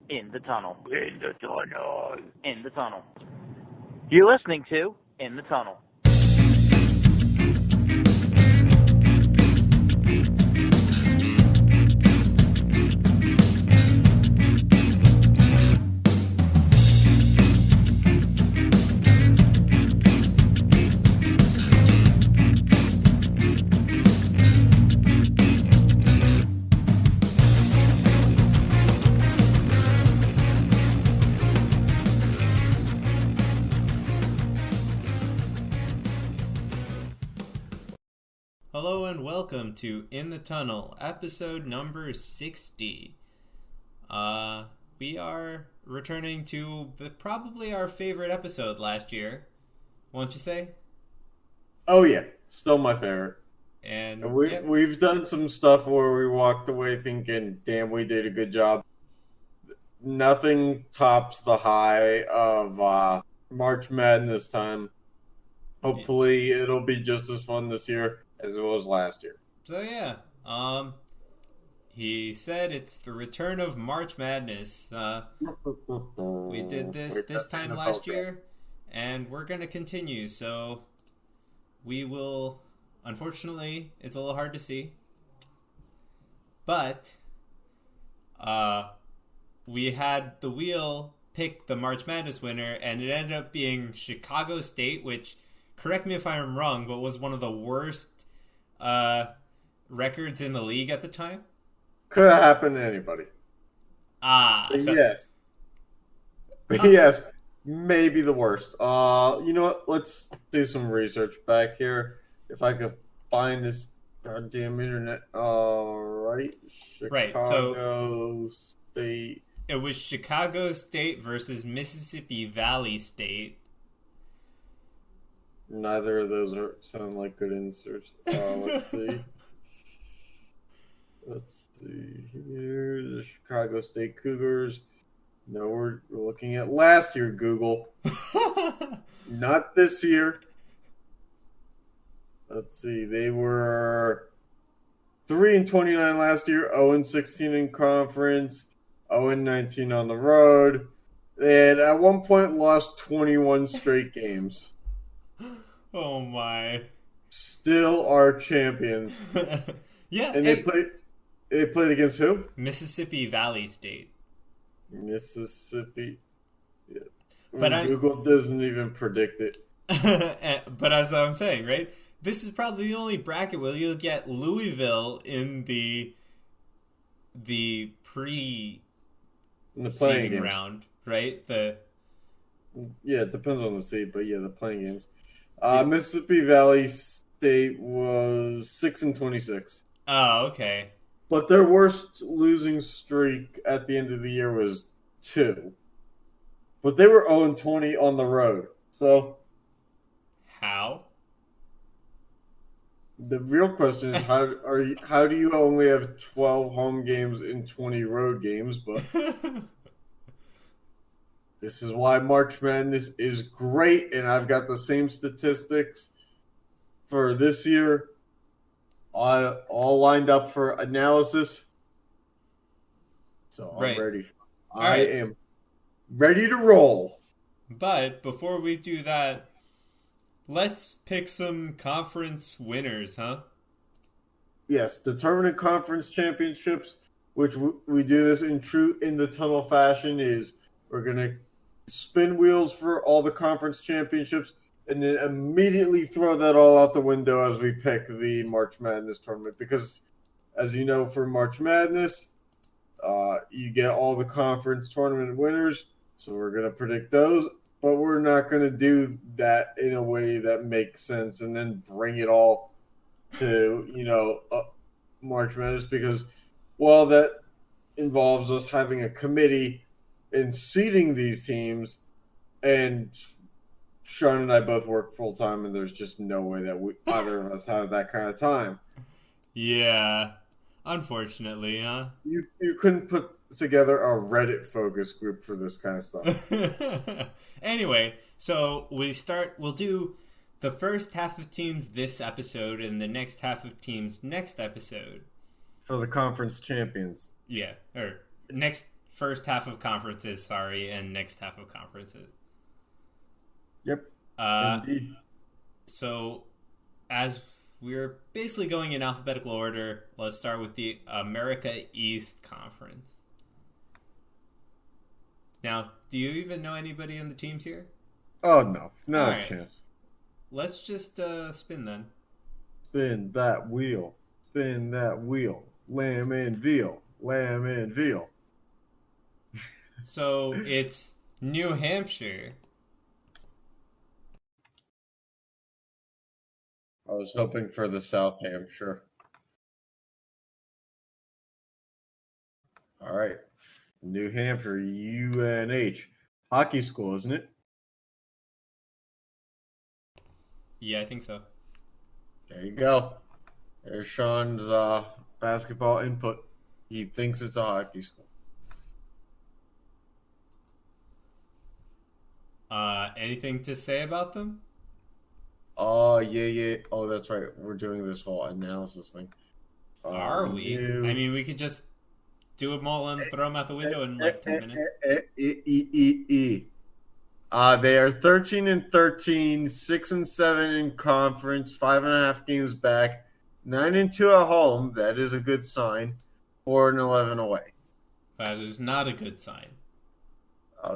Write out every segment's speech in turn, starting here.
In the tunnel. In the tunnel. In the tunnel. You're listening to In the Tunnel. Hello and welcome to In the Tunnel, episode number 60. We are returning to probably our favorite episode last year, won't you say? Oh yeah, still my favorite. And And yeah, we've done some stuff where we walked away thinking, "Damn, we did a good job." Nothing tops the high of March Madness time. Hopefully, it'll be just as fun this year as it was last year. so yeah, he said it's the return of March Madness. We did this time last year, and we're gonna continue. So we will. Unfortunately, it's a little hard to see, but we had the wheel pick the March Madness winner, and it ended up being Chicago State, which, correct me if I'm wrong, but was one of the worst records in the league at the time. Could have happened to anybody. But So yes, maybe the worst. You know what? Let's do some research back here. If I could find this goddamn internet. All right, Right, so Chicago State. it was Chicago State versus Mississippi Valley State. Neither of those sound like good inserts. Let's see. Let's see here. The Chicago State Cougars. No, we're looking at last year, Google. Not this year. Let's see. They were 3-29 last year, 0-16 in conference, 0-19 on the road. They had at one point lost 21 straight games. Oh my. Still are champions. Yeah, And they played against who? Mississippi Valley State. Mississippi. Yeah. But Google doesn't even predict it. But as I'm saying, right? This is probably the only bracket where you'll get Louisville in the pre In the playing seeding games. round, right? Yeah, it depends on the seed, but yeah, the playing games. Mississippi Valley State was 6-26. Oh, okay. But their worst losing streak at the end of the year was 2. But they were 0-20 on the road. So How? the real question is how do you only have 12 home games and 20 road games? But this is why March Madness is great, and I've got the same statistics for this year all lined up for analysis. So I'm Right. ready. I right. am ready to roll. But before we do that, let's pick some conference winners, huh? Yes, determining conference championships, which we do this in true in the tunnel fashion, is we're going to spin wheels for all the conference championships and then immediately throw that all out the window as we pick the March Madness tournament. Because, as you know, for March Madness, you get all the conference tournament winners. So we're going to predict those, but we're not going to do that in a way that makes sense and then bring it all to, March Madness, because, well, that involves us having a committee and seeding these teams, and Sean and I both work full time, and there's just no way that either of us have that kind of time. Yeah. Unfortunately, huh? You couldn't put together a Reddit focus group for this kind of stuff. Anyway, so we'll do the first half of teams this episode and the next half of teams next episode. For the conference champions. Yeah, or next first half of conferences, and next half of conferences. Yep. Uh, Indeed. so, as we're basically going in alphabetical order, let's start with the America East Conference. Now, do you even know anybody on the teams here? Oh, no. Not All a right. chance. Let's just spin then. Spin that wheel. Spin that wheel. Lamb and veal. Lamb and veal. So it's New Hampshire. I was hoping for the South Hampshire. All right. New Hampshire, UNH. Hockey school, isn't it? Yeah, I think so. There you go. There's Sean's basketball input. He thinks it's a hockey school. Anything to say about them? Oh, yeah. Oh, that's right. We're doing this whole analysis thing. Are we? I mean, we could just do them all and throw them out the window in like 10 minutes. They are 13-13, 6-7 in conference, 5.5 games back, 9-2 at home. That is a good sign. 4-11 away. That is not a good sign.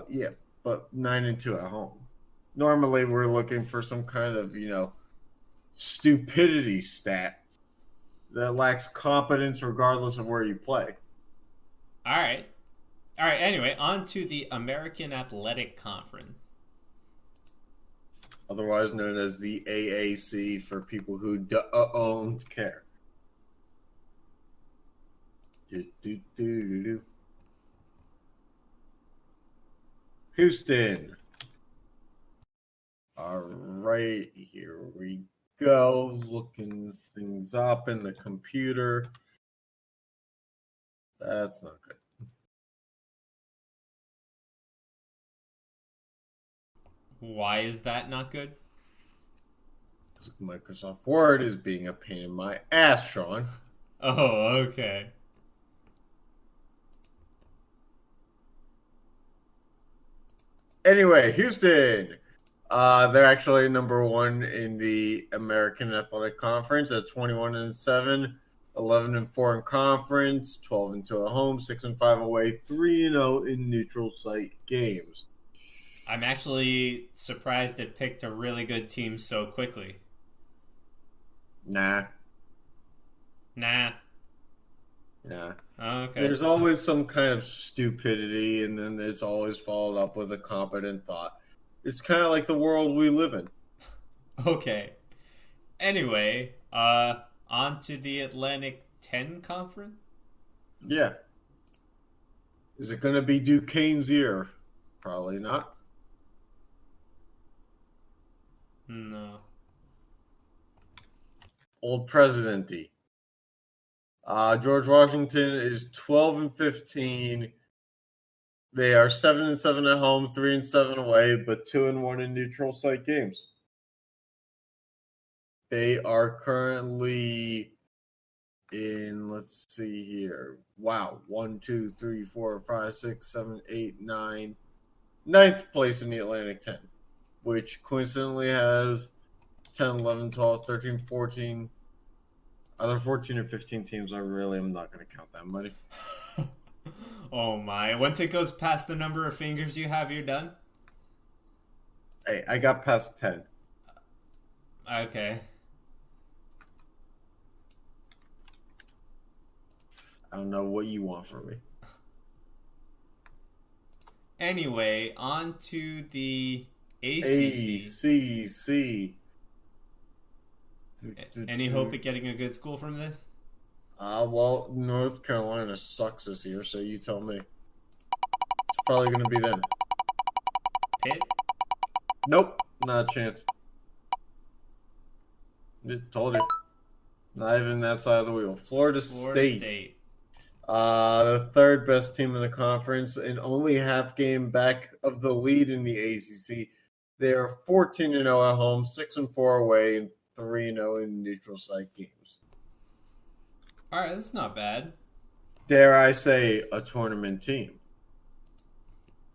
Yeah, but 9-2 at home. Normally, we're looking for some kind of stupidity stat that lacks competence regardless of where you play. All right. Anyway, on to the American Athletic Conference. Otherwise known as the AAC for people who don't care. Houston. All right, here we go. Looking things up in the computer. That's not good. Why is that not good? Microsoft Word is being a pain in my ass, Sean. Oh, okay. Anyway, Houston. They're actually number one in the American Athletic Conference at 21-7, 11-4 in conference, 12-2 at home, 6-5 away, 3-0 in neutral site games. I'm actually surprised it picked a really good team so quickly. Nah. Okay. There's always some kind of stupidity, and then it's always followed up with a competent thought. It's kind of like the world we live in. Okay. Anyway, on to the Atlantic 10 Conference? Yeah. Is it going to be Duquesne's year? Probably not. No. Old Presidency. George Washington is 12-15. They are 7-7 at home, 3-7 away, but 2-1 in neutral site games. They are currently in, let's see here. Wow. 1, 2, 3, 4, 5, 6, 7, 8, 9. 9th place in the Atlantic 10, which coincidentally has 10, 11, 12, 13, 14. Other 14 or 15 teams, I really am not going to count that many. Oh my. Once it goes past the number of fingers you have, you're done? Hey, I got past 10. Okay. I don't know what you want from me. Anyway, on to the ACC. ACC. Any hope at getting a good school from this? Well, North Carolina sucks this year, so you tell me. It's probably going to be them. Pitt? Nope, not a chance. Told you. Not even that side of the wheel. Florida State. The third best team in the conference and only half game back of the lead in the ACC. They are 14-0 at home, 6-4 away, and 3-0 in neutral site games. All right, that's not bad. Dare I say a tournament team?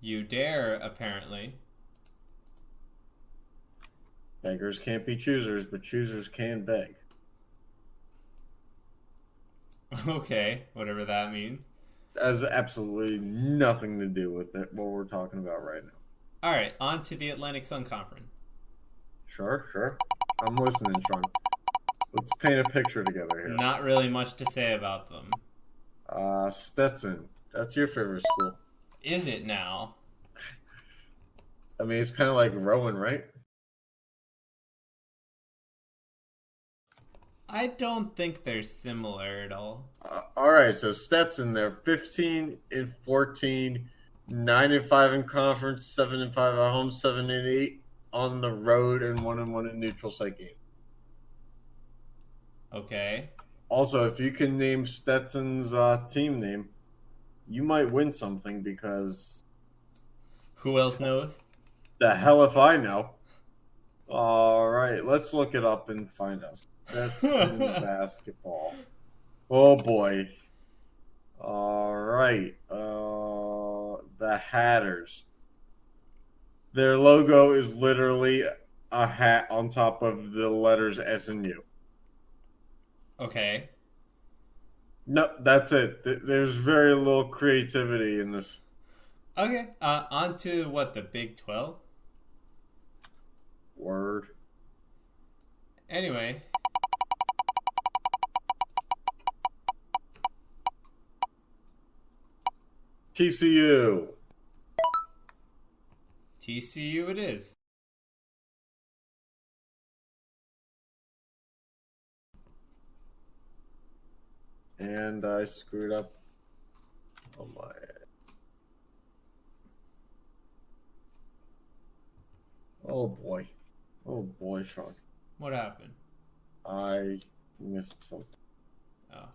You dare, apparently. Beggars can't be choosers, but choosers can beg. Okay, whatever that means. That has absolutely nothing to do with it, what we're talking about right now. All right, on to the Atlantic Sun Conference. Sure. I'm listening, Sean. Let's paint a picture together here. Not really much to say about them. Stetson. That's your favorite school. Is it now? I mean, it's kind of like Rowan, right? I don't think they're similar at all. All right, so Stetson, they're 15-14, 9-5 in conference, 7-5 at home, 7-8 on the road, and 1-1 in neutral site game. Okay. Also, if you can name Stetson's team name, you might win something because Who else knows? the hell if I know. All right, let's look it up and find us. Stetson basketball. Oh boy. All right. The Hatters. Their logo is literally a hat on top of the letters S and U. Okay. No, that's it. There's very little creativity in this. Okay. On to what, the Big 12? Word. Anyway. TCU. TCU it is. And I screwed up. Oh my. Oh boy. Oh boy, Sean. What happened? I missed something. Oh.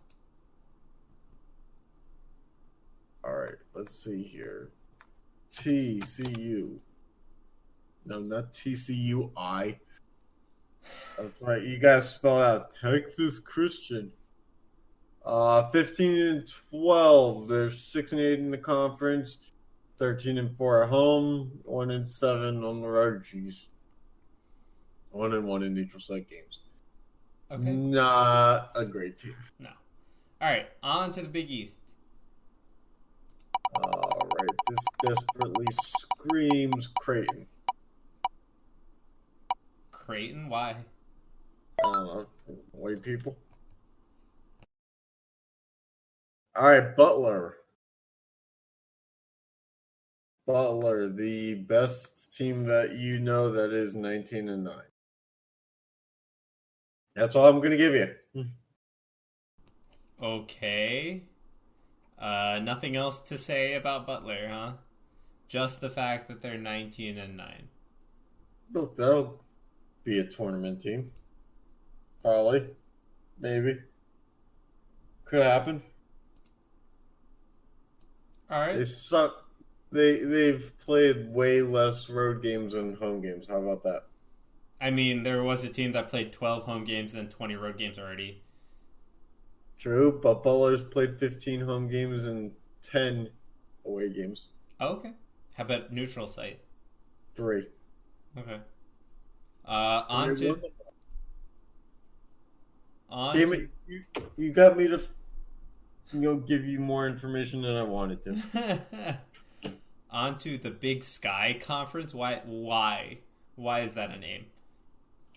Alright, let's see here. TCU. No, not TCUI. That's right. You guys spell out Texas Christian. 15-12. They're 6-8 in the conference. 13-4 at home. 1-7 on the road. Jeez. 1-1 in neutral site games. Okay. Not a great team. No. All right. On to the Big East. All right. This desperately screams Creighton. Creighton? Why? I don't know. White people. All right, Butler. Butler, the best team that you know that is 19-9. That's all I'm going to give you. Okay. Nothing else to say about Butler, huh? Just the fact that they're 19-9. Look, that'll be a tournament team. Probably. Maybe. Could happen. All right. They suck. They've played way less road games than home games. How about that? I mean, there was a team that played 12 home games and 20 road games already. True, but Butler's played 15 home games and 10 away games. Oh, okay. How about neutral site? 3. Okay. On And they to... won them. On Damn to... it! You got me to give you more information than I wanted to. On to the Big Sky Conference. Why is that a name?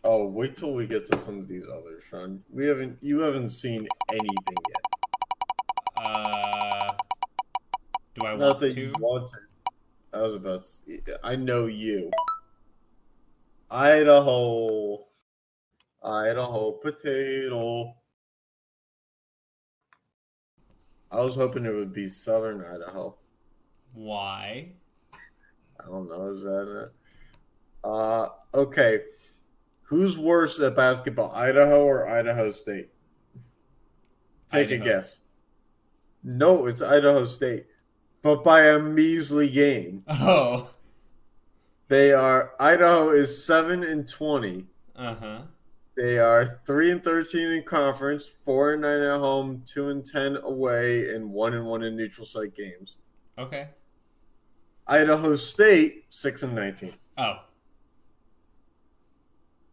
Oh, wait till we get to some of these others, Sean. You haven't seen anything yet. Do I Not want that to? you want to. I was about to. I know you. Idaho potato. I was hoping it would be Southern Idaho. Why? I don't know. Is that it? Okay. Who's worse at basketball, Idaho or Idaho State? Take Idaho. a guess. No, it's Idaho State, but by a measly game. Oh. Idaho is 7-20. Uh-huh. They are 3-13 in conference, 4-9 at home, 2-10 away, and 1-1 in neutral site games. Okay. Idaho State 6-19. Oh.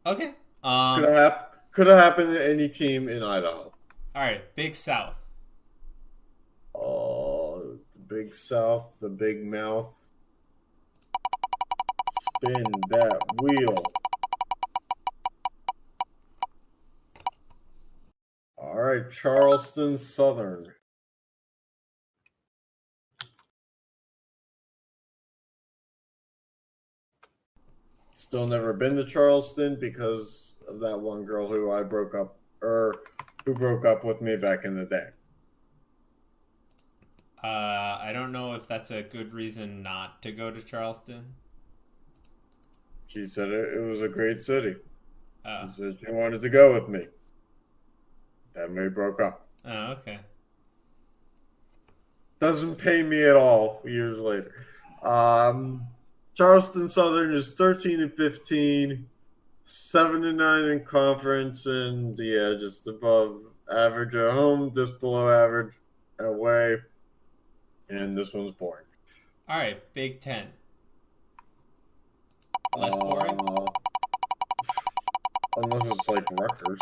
Okay. Could have happened to any team in Idaho. All right. Big South. Oh, the Big South, the Big Mouth. Spin that wheel. All right, Charleston Southern. Still never been to Charleston because of that one girl who I broke up, or who broke up with me back in the day. I don't know if that's a good reason not to go to Charleston. She said it was a great city. Oh. She said she wanted to go with me. Then we broke up. Oh, okay. Doesn't pay me at all years later. Charleston Southern is 13-15, 7-9 in conference, and just above average at home, just below average away. And this one's boring. All right, Big Ten. Less boring? Unless it's like Rutgers.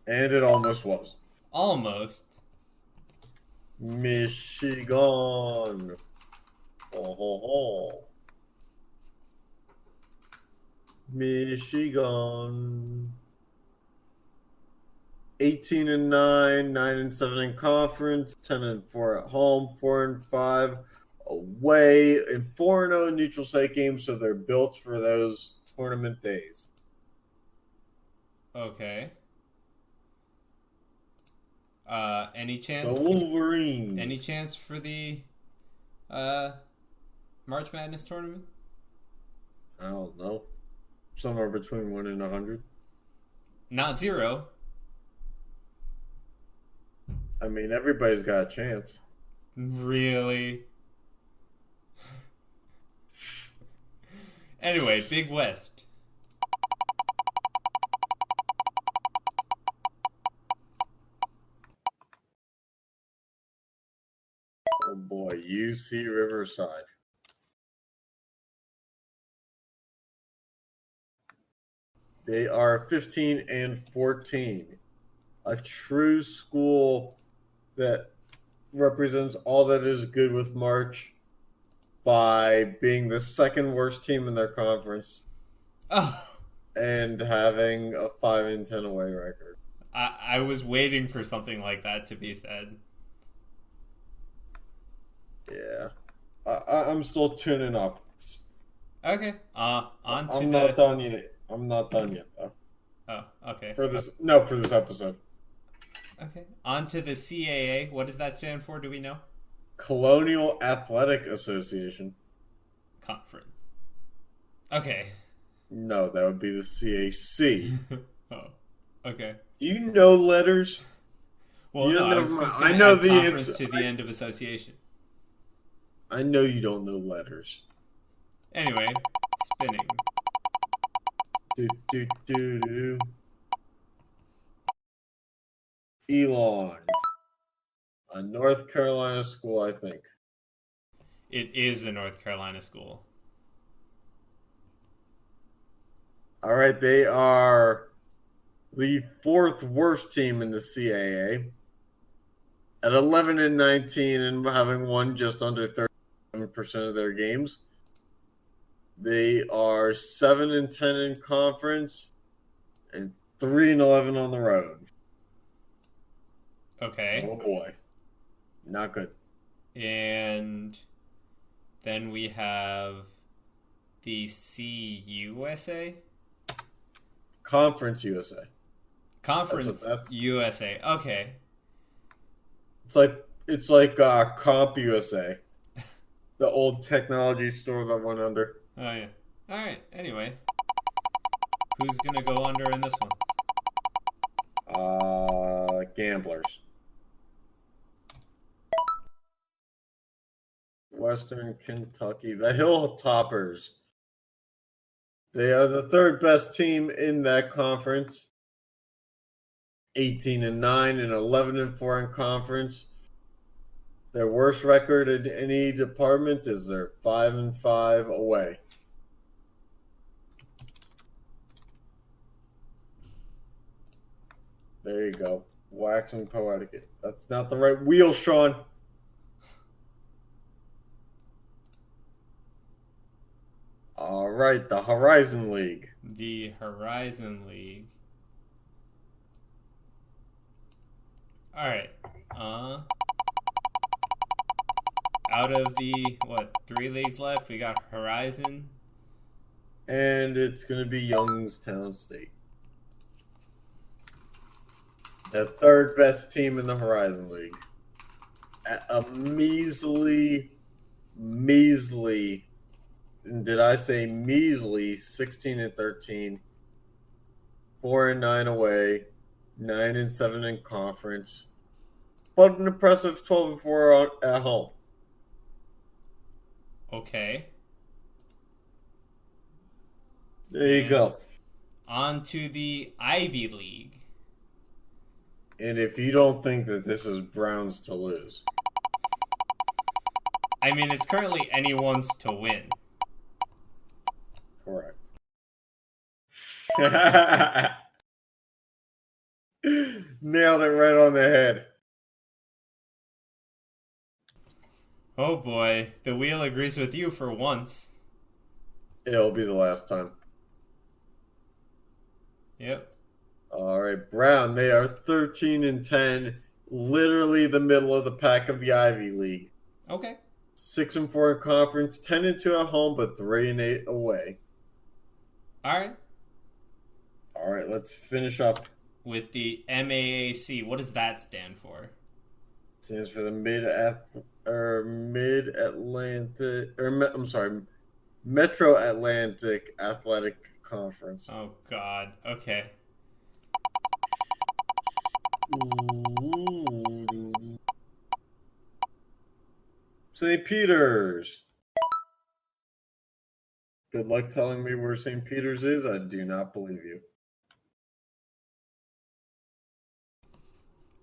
And it almost was. Almost. Michigan. Oh, ho, ho. Michigan. 18-9, 9-7 in conference, 10-4 at home, 4-5 away, and 4-0 in neutral site games. So they're built for those tournament days. Okay. Any chance? The Wolverines. Any chance for the March Madness tournament? I don't know. Somewhere between 1 and 100. Not 0. I mean, everybody's got a chance. Really? Anyway, Big West. Oh boy, UC Riverside. They are 15-14. A true school that represents all that is good with March by being the second worst team in their conference. Oh. And having a 5-10 away record. I was waiting for something like that to be said. Yeah. I'm still tuning up. Okay. I'm not done yet. I'm not done yet, though. Oh, okay. For this episode. Okay. On to the CAA. What does that stand for? Do we know? Colonial Athletic Association. Conference. Okay. No, that would be the CAC. Oh, okay. Do you know letters? Well, you no, I know the conference answer to the end of association. I know you don't know letters. Anyway, spinning. Do. Elon. A North Carolina school, I think. It is a North Carolina school. All right, they are the fourth worst team in the CAA at 11-19 and having won just under 37% of their games. They are 7-10 in conference and 3-11 on the road. Okay. Oh boy, not good. And then we have the CUSA. Conference USA. Conference That's USA. Okay. It's like Comp USA, the old technology store that went under. Oh yeah. All right. Anyway, who's gonna go under in this one? Gamblers. Western Kentucky, the Hilltoppers. They are the third best team in that conference. 18-9 and 11-4 in conference. Their worst record in any department is their 5-5 away. There you go. Waxing poetic. That's not the right wheel, Sean. All right, the Horizon League. The Horizon League. All right. Out of the 3 leagues left, we got Horizon, And it's going to be Youngstown State. The third best team in the Horizon League. At a measly, did I say measly, 16-13, 4-9 away, 9-7 in conference, but an impressive 12-4 at home. Okay. There you go. On to the Ivy League. And if you don't think that this is Browns to lose, I mean, it's currently anyone's to win. correct. Nailed it right on the head. Oh boy, the wheel agrees with you for once. It'll be the last time. Yep. All right, Brown. They are 13-10, literally the middle of the pack of the Ivy League. Okay. 6-4 in conference, 10-2 at home, but 3-8 away. All right. All right, let's finish up. With the MAAC, what does that stand for? Stands for the Metro Atlantic Athletic Conference. Oh God. Okay. St. Peter's. Good luck telling me where St. Peter's is. I do not believe you.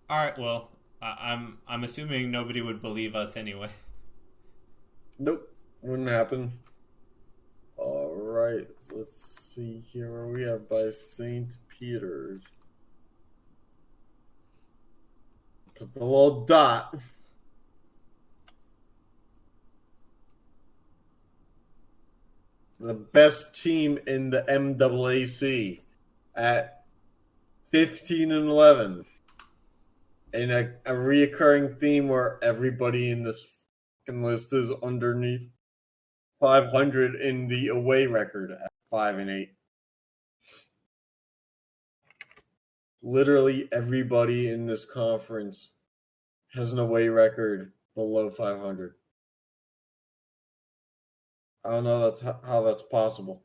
All right. Well, I'm assuming nobody would believe us anyway. Nope, wouldn't happen. All right, so let's see here where we have by St. Peter's. Put the little dot. The best team in the MAAC at 15-11. And a reoccurring theme where everybody in this fucking list is underneath 500 in the away record at 5-8. Literally everybody in this conference has an away record below 500. I don't know how that's possible.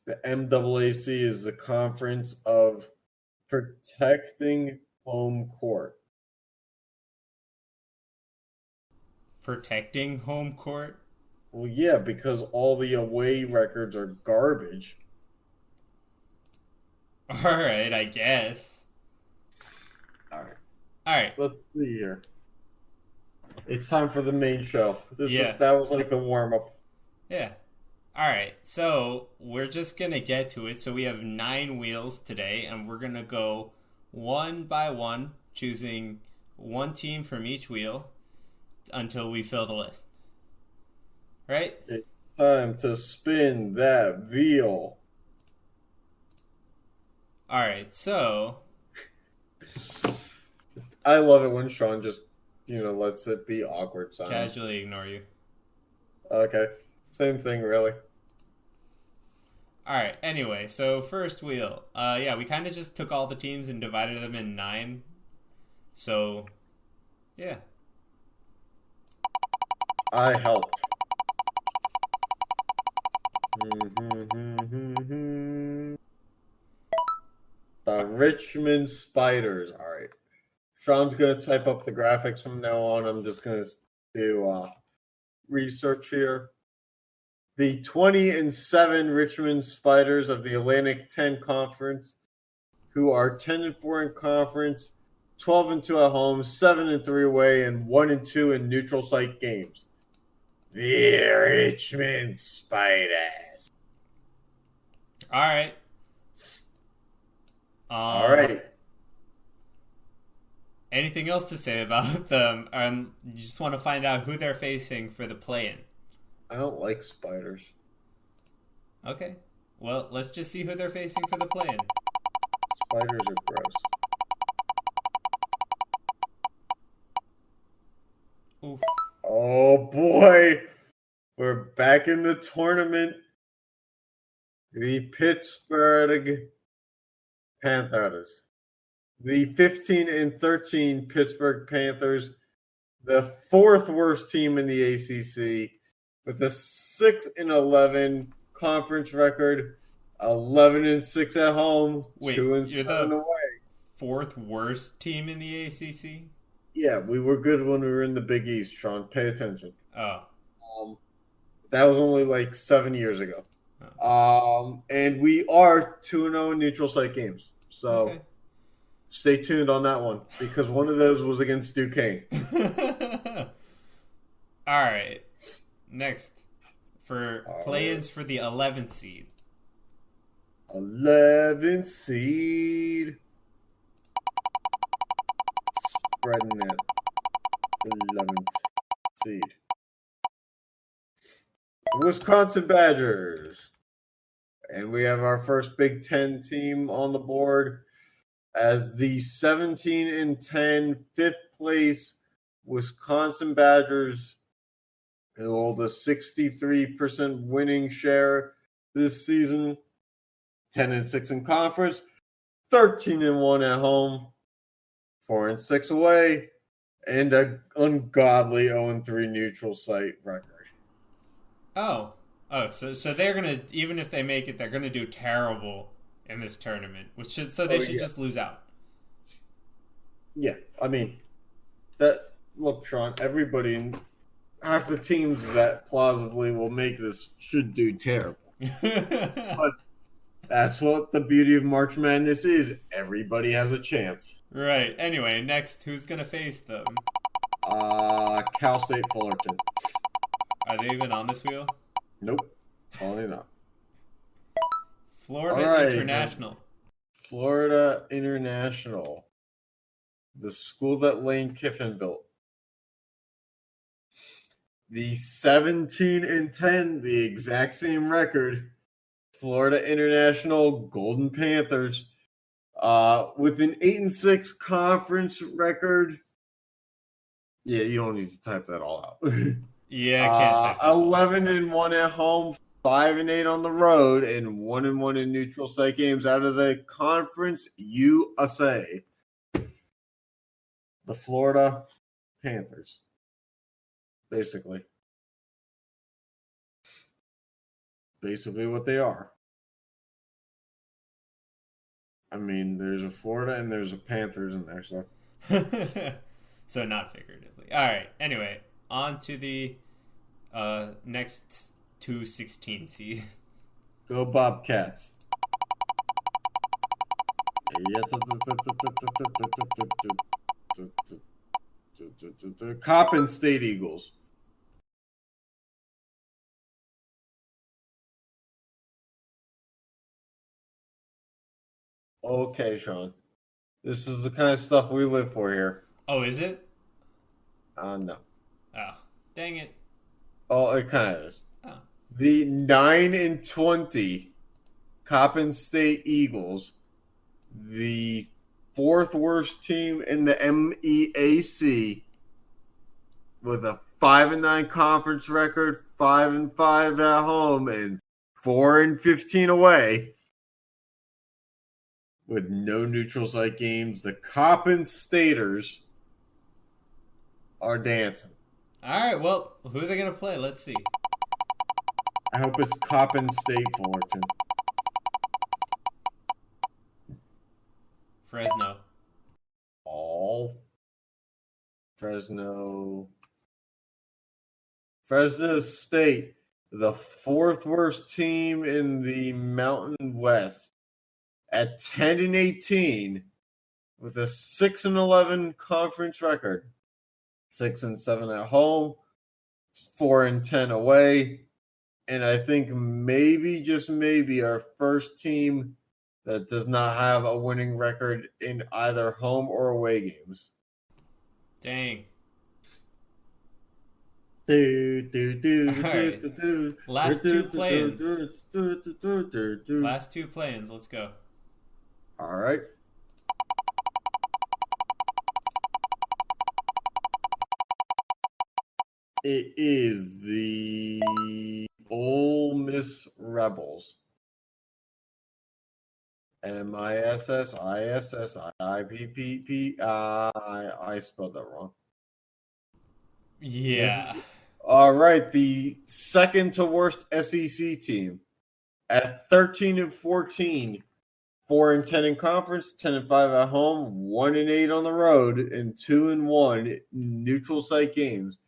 The MAAC is the conference of protecting home court. Protecting home court? Well, yeah, because all the away records are garbage. All right, I guess. All right. All right. Let's see here. It's time for the main show. That was like the warm-up. Yeah. All right, so we're just going to get to it. So we have 9 wheels today, and we're going to go one by one, choosing one team from each wheel until we fill the list. Right? It's time to spin that wheel. All right, so... I love it when Sean just, lets it be awkward silence. Casually ignore you. Okay. Same thing, really. All right. Anyway, so first wheel. We kind of just took all the teams and divided them in 9. So, yeah. I helped. The Richmond Spiders. All right. Sean's going to type up the graphics from now on. I'm just going to do research here. The 20-7 Richmond Spiders of the Atlantic 10 Conference who are 10-4 in conference, 12-2 at home, 7-3 away, and 1-2 in neutral site games. The Richmond Spiders. All right. All right. Anything else to say about them? You just want to find out who they're facing for the play-in. I don't like spiders. Okay. Well, let's just see who they're facing for the play-in. Spiders are gross. Oof. Oh boy. We're back in the tournament. The Pittsburgh Panthers. The 15-13 Pittsburgh Panthers, the fourth worst team in the ACC, with a 6-11 conference record, 11-6 at home, Wait, 2-7 away. Fourth worst team in the ACC? Yeah, we were good when we were in the Big East, Sean. Pay attention. Oh. That was only like 7 years ago. Oh. And we are 2-0 in neutral site games. So Okay. Stay tuned on that one because one of those was against Duquesne. All right. Next. For play-ins for the 11th seed. 11th seed. Spreading it. 11th seed. Wisconsin Badgers. And we have our first Big Ten team on the board as the 17-10 fifth place Wisconsin Badgers, who hold a 63% winning share this season. 10-6 in conference, 13-1 at home, 4-6 away, and an ungodly 0-3 neutral site record. Oh, so they're gonna, even if they make it, they're gonna do terrible in this tournament, they should just lose out. Yeah, I mean, look, Sean, everybody in half the teams that plausibly will make this should do terrible. But that's what the beauty of March Madness is. Everybody has a chance. Right. Anyway, next, who's gonna face them? Cal State Fullerton. Are they even on this wheel? Nope, only not. Florida International. Florida International. The school that Lane Kiffin built. The 17-10, the exact same record. Florida International Golden Panthers. With an 8-6 conference record. Yeah, you don't need to type that all out. Yeah, I can't type 11-1 at home, 5-8 on the road, and 1-1 in neutral site games out of the Conference USA. The Florida Panthers, basically what they are. I mean, there's a Florida and there's a Panthers in there, so. So not figuratively. All right. Anyway, on to the next 2-16 seed. Go Bobcats. Coppin State Eagles. Okay, Sean. This is the kind of stuff we live for here. Oh, is it? No. Oh, dang it. Oh, it kind of is. Oh. The 9-20 Coppin State Eagles, the fourth worst team in the MEAC, with a 5-9 conference record, 5-5 at home, and 4-15 away. With no neutral site games, the Coppin Staters are dancing. All right, well, who are they going to play? Let's see. I hope it's Coppin State Fullerton. Fresno. Fresno State, the fourth worst team in the Mountain West, at 10-18 with a 6-11 conference record. 6-7 at home, 4-10 away. And I think maybe, just maybe, our first team that does not have a winning record in either home or away games. Dang. Right. Last two play-ins. Last two play-ins. Let's go. All right. It is the Ole Miss Rebels. MISSISSIIPPP. I spelled that wrong. Yeah. All right, the second to worst SEC team at 13-14, 4-10 in conference, 10-5 at home, 1-8 on the road, and 2-1 neutral site games.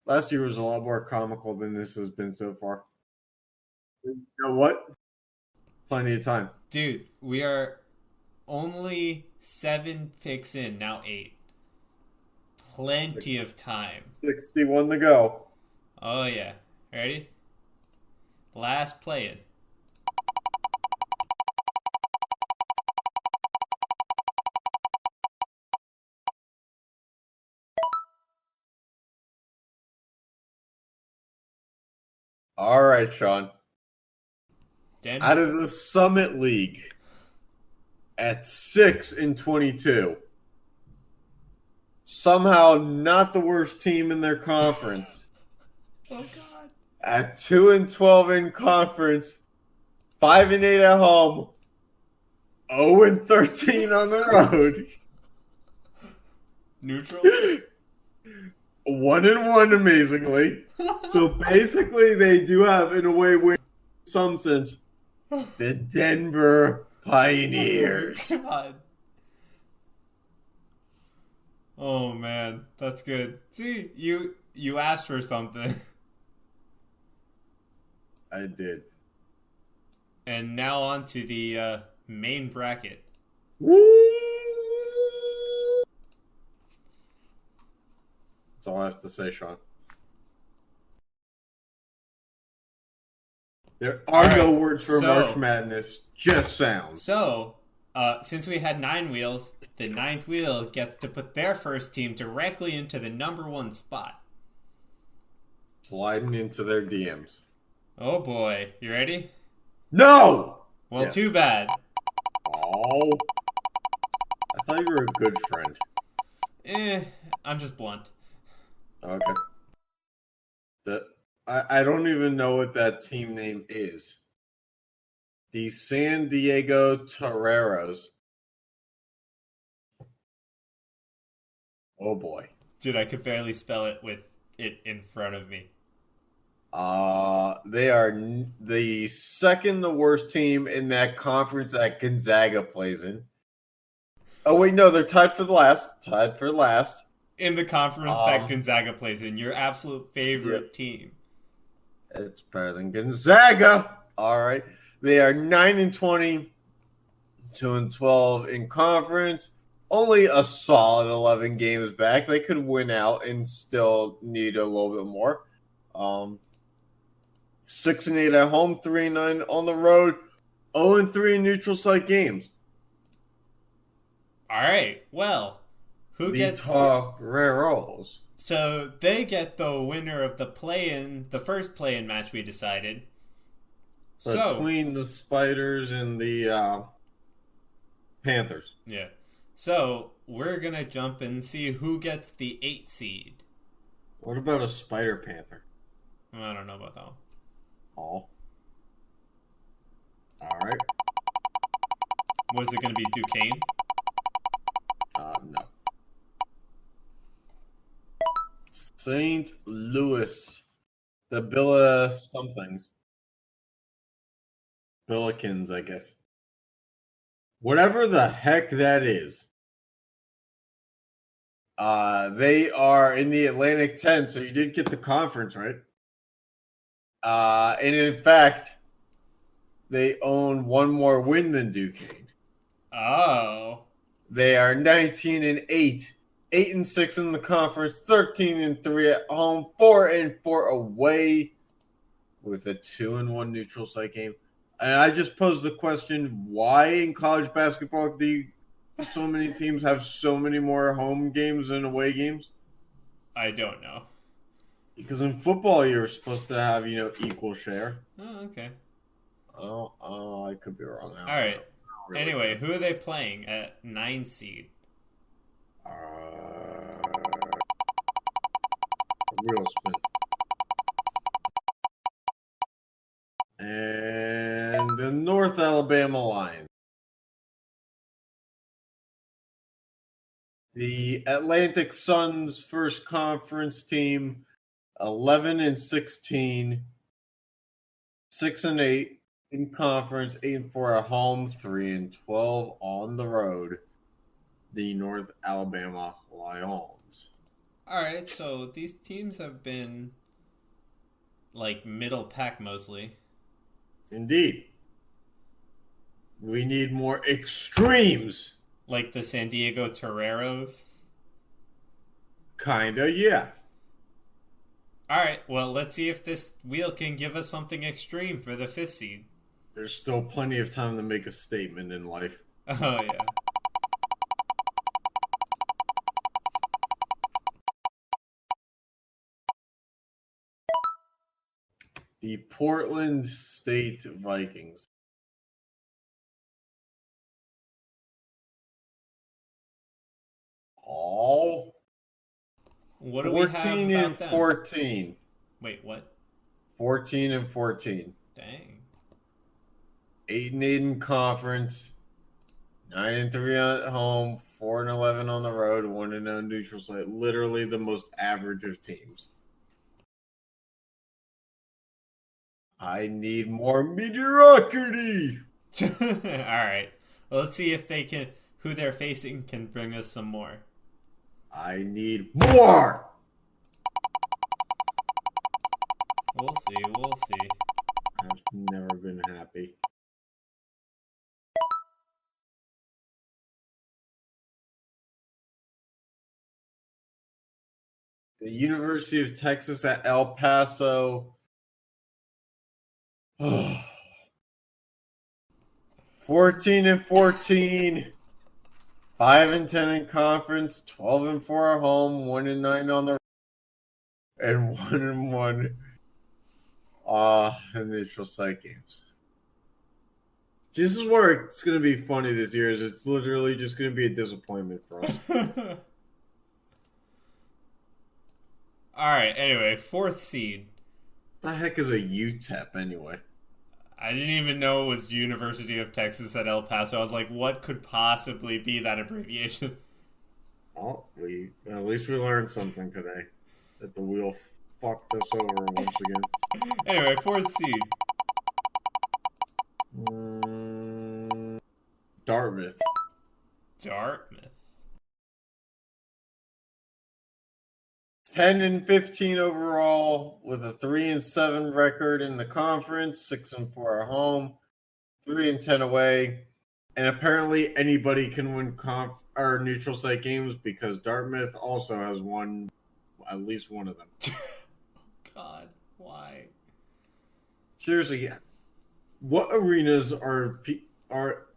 Last year was a lot more comical than this has been so far. You know what? Plenty of time. Dude, we are only 7 picks in, now 8. Plenty of time. 61 to go. Oh, yeah. Ready? Last play-in. All right, Sean. Denver. Out of the Summit League at 6-22. Somehow not the worst team in their conference. Oh, God. At 2-12 in conference, 5-8 at home, 0-13 on the road. Neutral? 1-1, amazingly. So basically, they do have, in a way, win in some sense, the Denver Pioneers. Oh, God. Oh, man. That's good. See, you asked for something. I did. And now on to the main bracket. Woo! That's all I have to say, Sean. There are no words for March Madness, just sounds. So, since we had 9 wheels, the 9th wheel gets to put their first team directly into the number 1 spot. Sliding into their DMs. Oh boy, you ready? No! Well, Yes. Too bad. Oh. I thought you were a good friend. I'm just blunt. Okay. I don't even know what that team name is. The San Diego Toreros. Oh boy. Dude, I could barely spell it with it in front of me. They are the second the worst team in that conference that Gonzaga plays in. Oh wait, no, they're tied for last. In the conference that Gonzaga plays in, your absolute favorite team. It's better than Gonzaga. All right. They are 9-20, 2-12 in conference. Only a solid 11 games back. They could win out and still need a little bit more. 6-8 at home, 3-9 on the road, 0-3 in neutral site games. All right. Well, who gets Toreros? So they get the winner of the first play-in match we decided. Between the Spiders and the Panthers. Yeah. So we're going to jump and see who gets the 8 seed. What about a Spider Panther? I don't know about that one. Oh. All right. Was it going to be Duquesne? No. St. Louis. The Billa somethings. Billikens, I guess. Whatever the heck that is. They are in the Atlantic 10, so you did get the conference, right? And in fact, they own one more win than Duquesne. Oh. They are 19-8, 8-6 in the conference, 13-3 at home, 4-4 away, with a 2-1 neutral site game. And I just posed the question: why in college basketball do so many teams have so many more home games than away games? I don't know. Because in football, you're supposed to have equal share. Oh, okay. Oh, I could be wrong. All right. Really Anyway, who are they playing at 9 seed? Real spin. And the North Alabama Lions. The Atlantic Sun's first conference team, 11-16, 6-8 in conference, 8-4 at home, 3-12 on the road. The North Alabama Lions. All right, so these teams have been like middle pack mostly. Indeed. We need more extremes. Like the San Diego Toreros. Kinda, yeah. All right, well, let's see if this wheel can give us something extreme for the 5th seed. There's still plenty of time to make a statement in life. Oh, yeah. The Portland State Vikings. All What do we have 14 about and them? 14. Wait, what? 14 and 14. Dang. 8-8 in conference. 9-3 at home. 4-11 on the road. 1-0 neutral site. Literally the most average of teams. I need more mediocrity. All right. Well, let's see if they can. Who they're facing can bring us some more. I need more. We'll see. We'll see. I've never been happy. The University of Texas at El Paso. 14-14. 5-10 in conference, 12-4 at home, 1-9 on the and 1-1 in neutral site games. This is where it's going to be funny this year. Is it's literally just going to be a disappointment for us. All right. Anyway, 4th seed. The heck is a UTEP anyway? I didn't even know it was University of Texas at El Paso. I was like, what could possibly be that abbreviation? Well, at least we learned something today. That the wheel fucked us over once again. Anyway, 4th seed. Dartmouth. Dartmouth. 10-15 overall, with a 3-7 record in the conference, 6-4 at home, 3-10 away, and apparently anybody can win or neutral site games because Dartmouth also has won at least one of them. God, why? Seriously, what arenas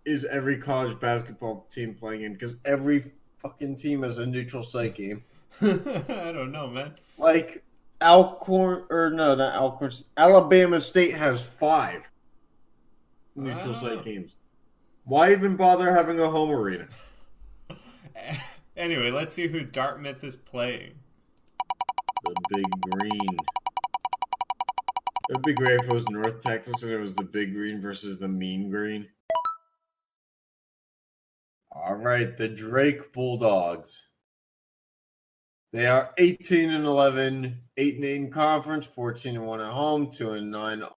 is every college basketball team playing in? Because every fucking team has a neutral site game. I don't know, man. Like Alabama State has 5 neutral site games. Why even bother having a home arena? Anyway, let's see who Dartmouth is playing. The Big Green. It would be great if it was North Texas and it was the Big Green versus the Mean Green. All right, the Drake Bulldogs. They are 18-11, 8-8 in conference, 14-1 at home, 2-9 on the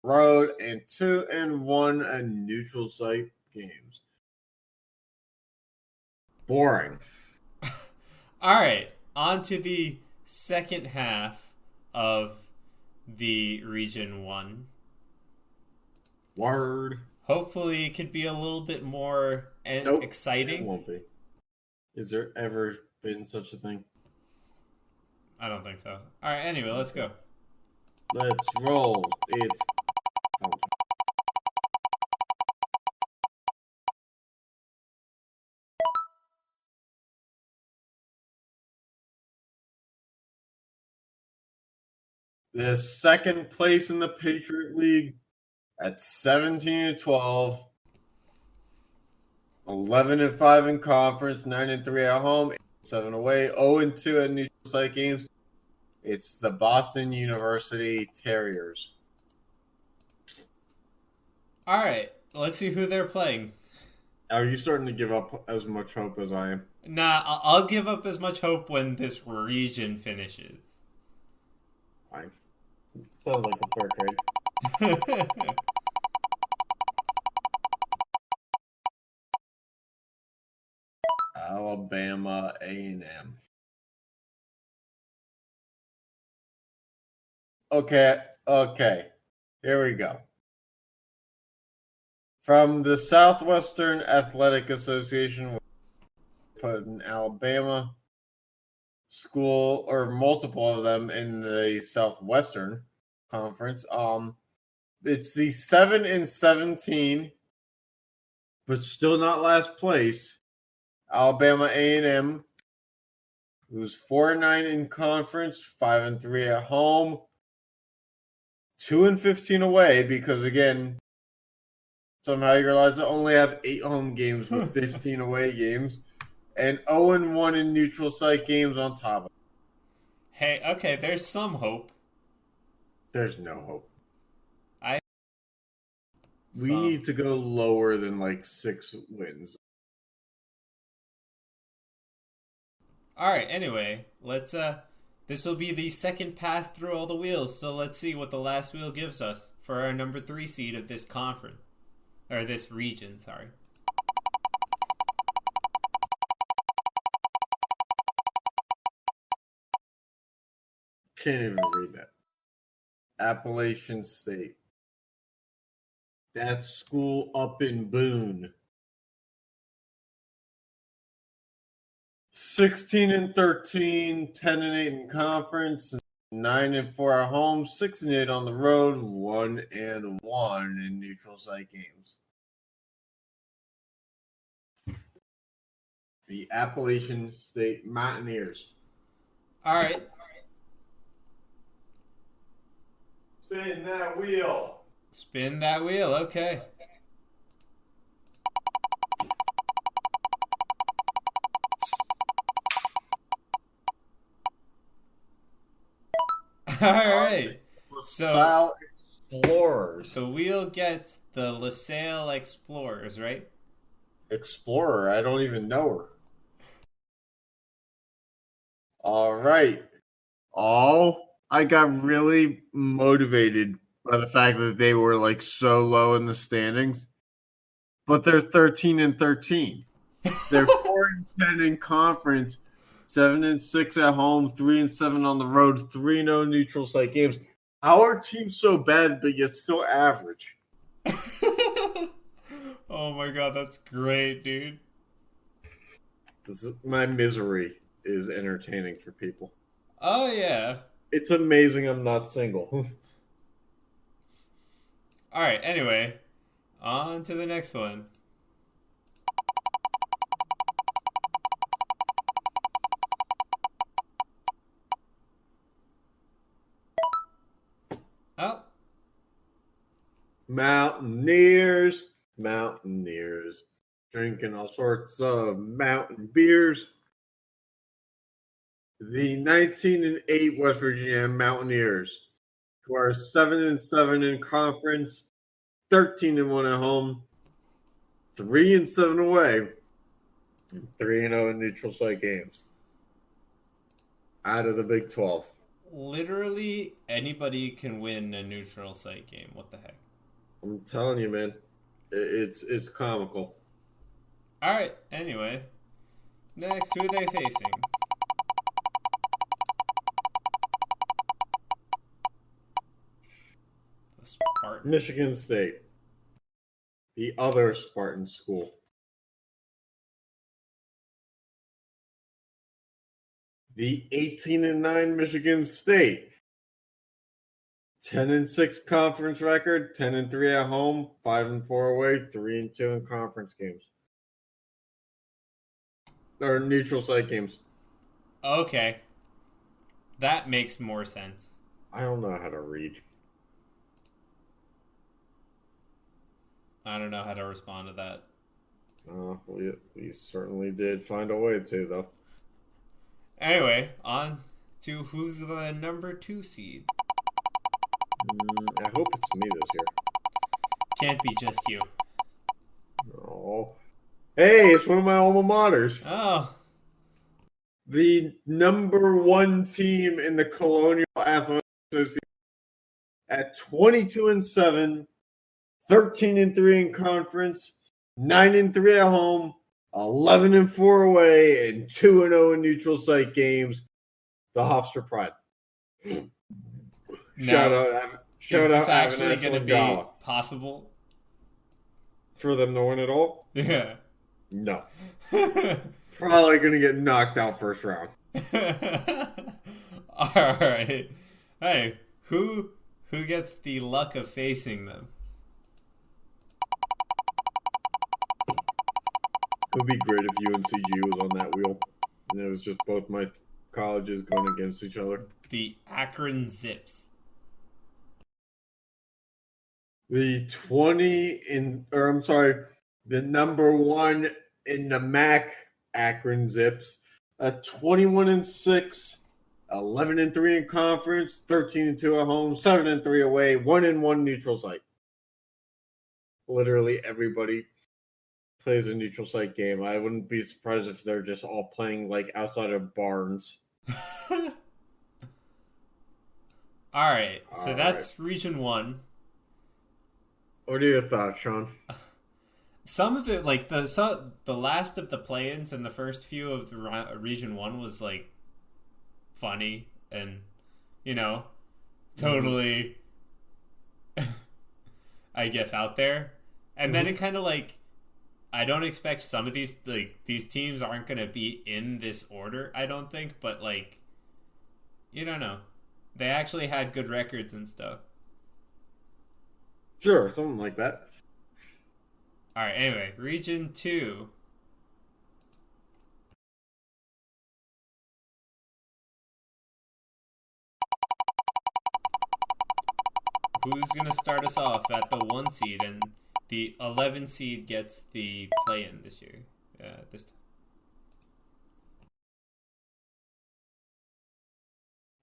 road, and 2-1 at neutral site games. Boring. All right, on to the second half of the Region 1. Word. Hopefully, it could be a little bit more Nope. It exciting. won't be. Is there ever been such a thing? I don't think so. All right. Anyway, let's go. Let's roll. It's the second place in the Patriot League at 17-12, 11-5 in conference, 9-3 at home, 7 away, 0-2 at neutral site games. It's the Boston University Terriers. All right. Let's see who they're playing. Are you starting to give up as much hope as I am? Nah, I'll give up as much hope when this region finishes. Fine. Sounds like a fair trade. Alabama A&M. Okay. Here we go. From the Southwestern Athletic Association, put an Alabama school or multiple of them in the Southwestern Conference. It's the 7-17, but still not last place. Alabama A&M, who's 4-9 in conference, 5-3 at home, 2-15 away. Because again, somehow you're allowed to only have 8 home games with 15 away games, and 0-1 in neutral site games on top of it. Hey, okay, there's some hope. There's no hope. We Some. need to go lower than like 6 wins. All right, anyway, let's this will be the second pass through all the wheels, so let's see what the last wheel gives us for our number 3 seed of this conference. Or this region, sorry. Can't even read that. Appalachian State. That school up in Boone. 16-13, 10-8 in conference, 9-4 at home, 6-8 on the road, 1-1 in neutral site games. The Appalachian State Mountaineers. All right. Spin that wheel. Spin that wheel, okay. All right. LaSalle Explorers. The wheel gets the LaSalle Explorers, right? Explorer. I don't even know her. All right. I got really motivated by the fact that they were like so low in the standings, but they're 13-13. They're 4-10 in conference, 7-6 at home, 3-7 on the road, 3-0 neutral site games. How are teams so bad but yet still average? Oh my god, that's great, dude. My misery is entertaining for people. Oh yeah. It's amazing I'm not single. All right, anyway, on to the next one. Oh. Mountaineers, drinking all sorts of mountain beers. The 19-8 West Virginia Mountaineers, who are 7-7 in conference, 13-1 at home, 3-7 away, and 3-0 in neutral site games. Out of the Big 12. Literally anybody can win a neutral site game. What the heck? I'm telling you, man, it's comical. All right. Anyway, next, who are they facing? The Spartans. Michigan State. The other Spartan school. The 18-9 Michigan State. 10-6 conference record, 10-3 at home, 5-4 away, 3-2 in conference games. Or neutral site games. Okay. That makes more sense. I don't know how to read. I don't know how to respond to that. We certainly did find a way to, though. Anyway, on to who's the number 2 seed. I hope it's me this year. Can't be just you. Oh. Hey, it's one of my alma maters. Oh. The number 1 team in the Colonial Athletic Association at 22-7, 13-3 in conference, 9-3 at home, 11-4 away, and 2-0 in neutral site games. The Hofstra Pride. Shout out, is this actually going to be possible for them to win it all? Yeah. No. Probably going to get knocked out first round. All right. Hey, who gets the luck of facing them? It would be great if UNCG was on that wheel. And it was just both my colleges going against each other. The Akron Zips. The the number 1 in the MAC Akron Zips, a 21-6, 11-3 in conference, 13-2 at home, 7-3 away, 1-1 neutral site. Literally everybody plays a neutral site game. I wouldn't be surprised if they're just all playing like outside of barns. All right, so that's Region 1. What are your thoughts, Sean? Some of it, like the last of the play-ins and the first few of the Region 1 was like funny and, totally, I guess, out there. And then it kind of like, I don't expect some of these teams aren't going to be in this order, I don't think, but like, you don't know. They actually had good records and stuff. Sure, something like that. All right, anyway, Region 2. Who's going to start us off at the 1 seed, and the 11 seed gets the play-in this year? This time.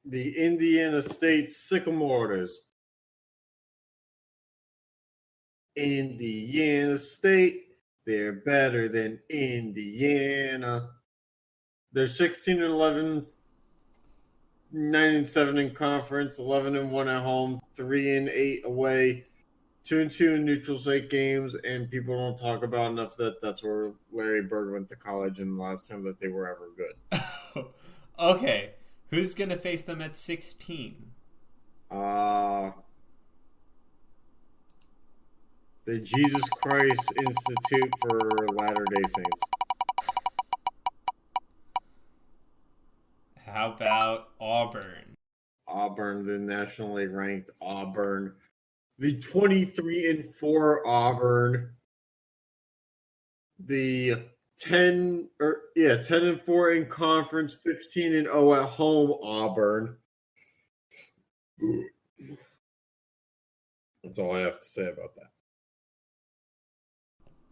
The Indiana State Sycamores. Indiana State, they're better than Indiana. They're 16-11, 9-7 in conference, 11-1 at home, 3-8 away, 2-2 in neutral site games, and people don't talk about enough that that's where Larry Bird went to college and the last time that they were ever good. Okay, who's gonna face them at 16? The Jesus Christ Institute for Latter-day Saints. How about Auburn? Auburn, the nationally ranked Auburn. The 23-4 Auburn. The 10-4 in conference, 15-0 at home Auburn. That's all I have to say about that.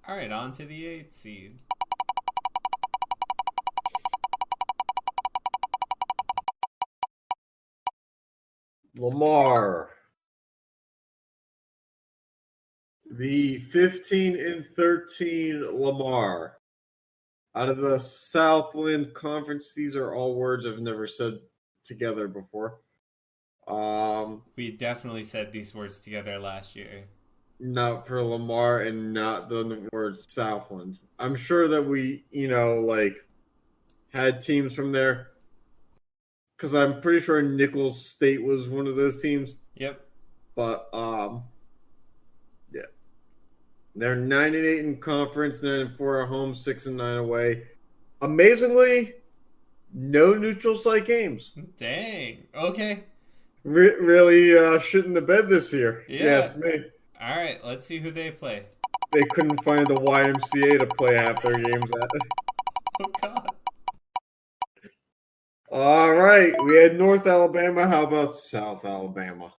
All right, on to the 8th seed. Lamar. The 15-13 Lamar. Out of the Southland Conference, these are all words I've never said together before. We definitely said these words together last year. Not for Lamar and not the word Southland. I'm sure that we, had teams from there. Because I'm pretty sure Nicholls State was one of those teams. Yep. But, yeah. They're 9-8 in conference, 9-4 at home, 6-9 away. Amazingly, no neutral site games. Dang. Okay. Really shitting the bed this year. Yeah. Yes, me. All right. Let's see who they play. They couldn't find the YMCA to play half their games at. Oh God. All right, we had North Alabama. How about South Alabama?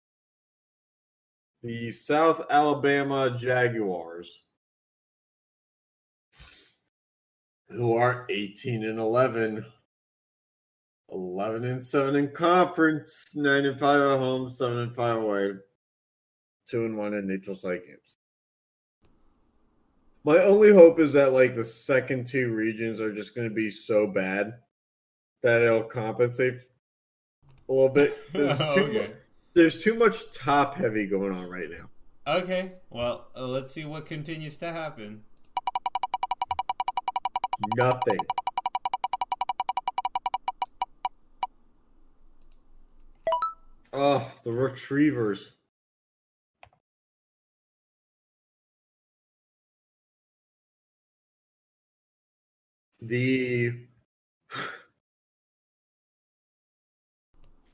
The South Alabama Jaguars, who are 18-11, 11-7 in conference, 9-5 at home, 7-5 away, 2-1 in neutral site games. My only hope is that like the second two regions are just going to be so bad that it'll compensate a little bit. Okay. There's too much top heavy going on right now. Okay. Well, let's see what continues to happen. Nothing. Oh, the Retrievers. The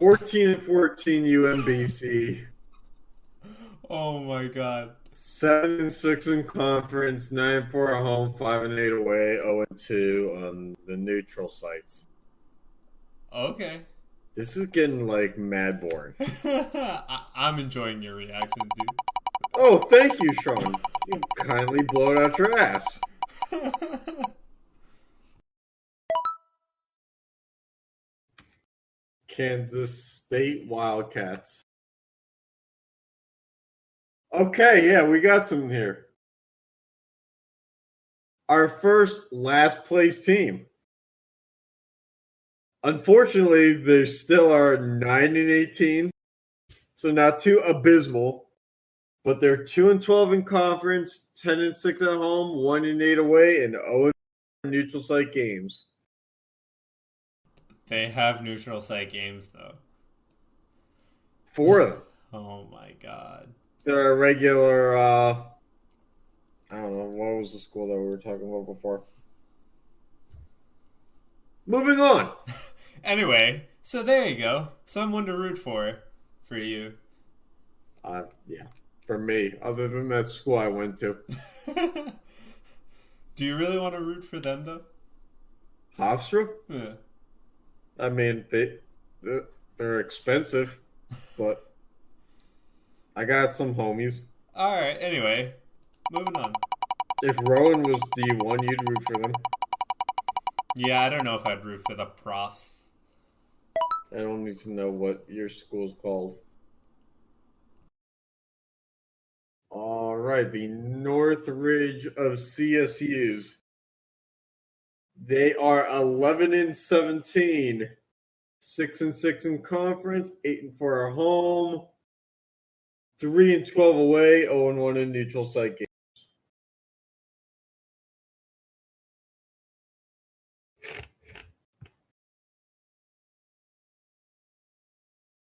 14-14 UMBC. Oh my God. 7-6 in conference, 9-4 at home, 5-8 away, 0-2 on the neutral sites. Okay. This is getting like mad boring. I'm enjoying your reactions, dude. Oh, thank you, Sean. You kindly blow it out your ass. Kansas State Wildcats. Okay, yeah, we got some here. Our first last place team. Unfortunately, they still are 9-18, so not too abysmal. But they're 2-12 in conference, 10-6 at home, 1-8 away, and 0 in neutral site games. They have neutral site games, though. 4 of them. Oh my God. They're a regular, I don't know, what was the school that we were talking about before? Moving on. Anyway, so there you go. Someone to root for you. Yeah, for me, other than that school I went to. Do you really want to root for them, though? Hofstra? Yeah. I mean, they're expensive, but I got some homies. All right. Anyway, moving on. If Rowan was D1, you'd root for them. Yeah, I don't know if I'd root for the profs. I don't need to know what your school's called. All right, the Northridge of CSUs. They are 11-17, 6-6 in conference, 8-4 at home, 3-12 away, 0-1 in neutral site games.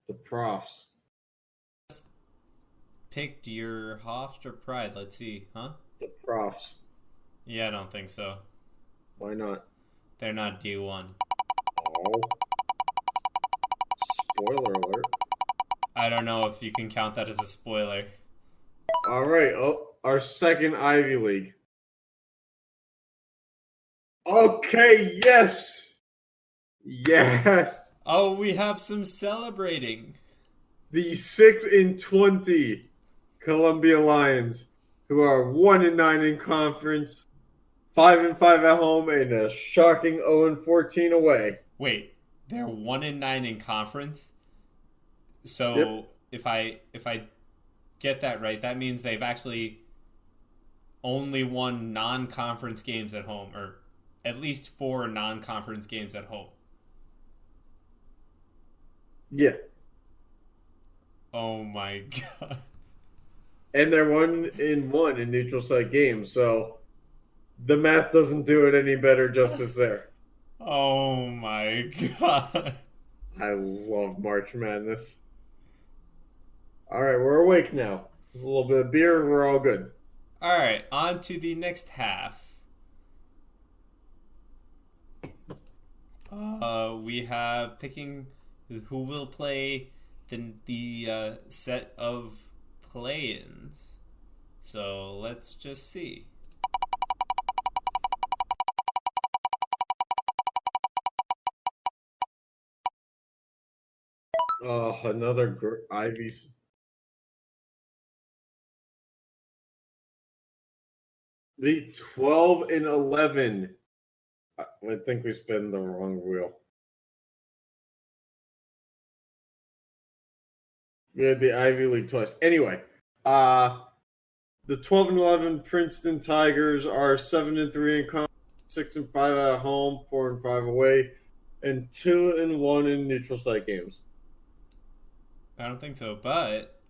The Profs. Picked your Hofstra Pride. Let's see, huh? The Profs. Yeah, I don't think so. Why not? They're not D1. Oh. Spoiler alert. I don't know if you can count that as a spoiler. All right. Oh, our second Ivy League. Okay, yes. Yes. Oh, we have some celebrating. The 6-20 Columbia Lions, who are 1-9 in conference, 5-5 at home, and a shocking 0-14 away. Wait, they're 1-9 in conference? So Yep. if I get that right, that means they've actually only won non-conference games at home, or at least 4 non-conference games at home. Yeah. Oh my God. And they're 1-1 in neutral site games, so the math doesn't do it any better justice there. Oh my God. I love March Madness. All right, we're awake now. A little bit of beer, and we're all good. All right, on to the next half. We have picking who will play the set of play-ins. So let's just see. Oh, another Ivy's. The 12 and 11. I think we spin the wrong wheel. We had the Ivy League twice. Anyway, the 12 and 11 Princeton Tigers are 7 and 3 in conference, 6 and 5 at home, 4 and 5 away, and 2 and 1 in neutral site games. I don't think so, but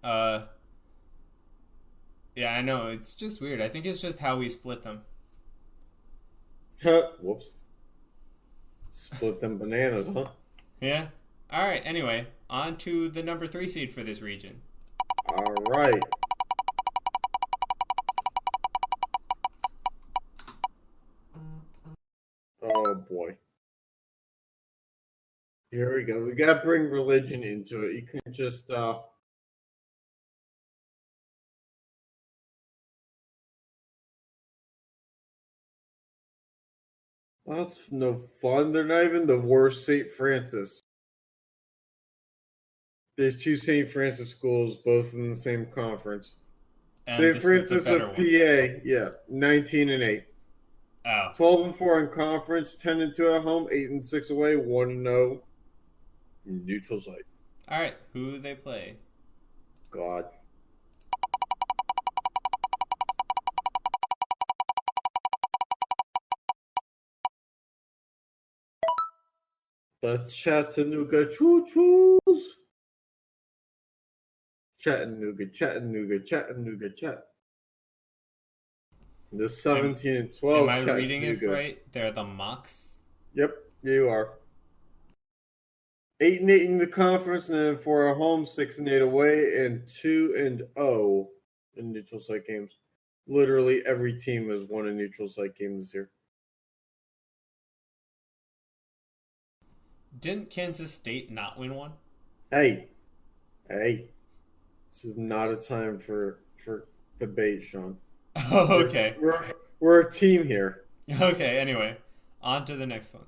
yeah, I know it's just weird. I think it's just how we split them. Whoops. Split them bananas, huh? Yeah. All right. Anyway, on to the number 3 seed for this region. All right. Oh boy. Here we go. We gotta bring religion into it. You can just well, that's no fun. They're not even the worst St. Francis. There's 2 St. Francis schools, both in the same conference. And St. this Francis is the better of one. PA, yeah, 19 and 8. Oh. 12 and 4 in conference, 10 and 2 at home, 8 and 6 away, 1 and 0 neutral site. All right. Who they play? God. The Chattanooga Choo-Choos. Chattanooga. The 17 and 12. Am I reading it right? They're the Mocs. Yep, you are. 8 and 8 in the conference, and then 4 at home, 6 and 8 away, and 2 and 0 in neutral site games. Literally every team has won a neutral site game this year. Didn't Kansas State not win one? Hey. This is not a time for debate, Sean. Oh, okay. We're a team here. Okay, anyway. On to the next one.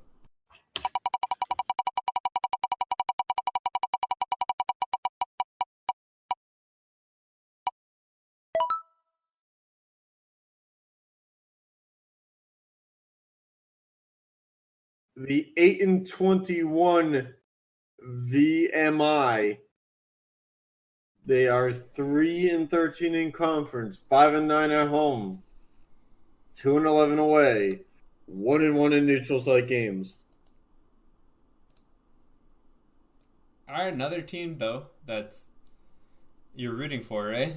The 8 and 21 VMI. They are 3 and 13 in conference, 5 and 9 at home, 2 and 11 away, 1 and 1 in neutral site games. All right, another team though that's you're rooting for, right?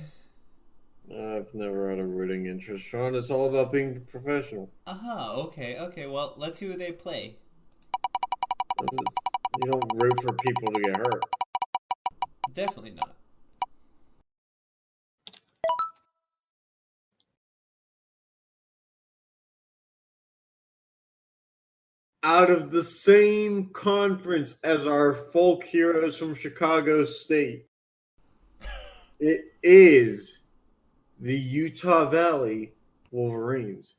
I've never had a rooting interest, Sean. It's all about being professional. Okay. Well, let's see who they play. You don't root for people to get hurt. Definitely not. Out of the same conference as our folk heroes from Chicago State, it is the Utah Valley Wolverines.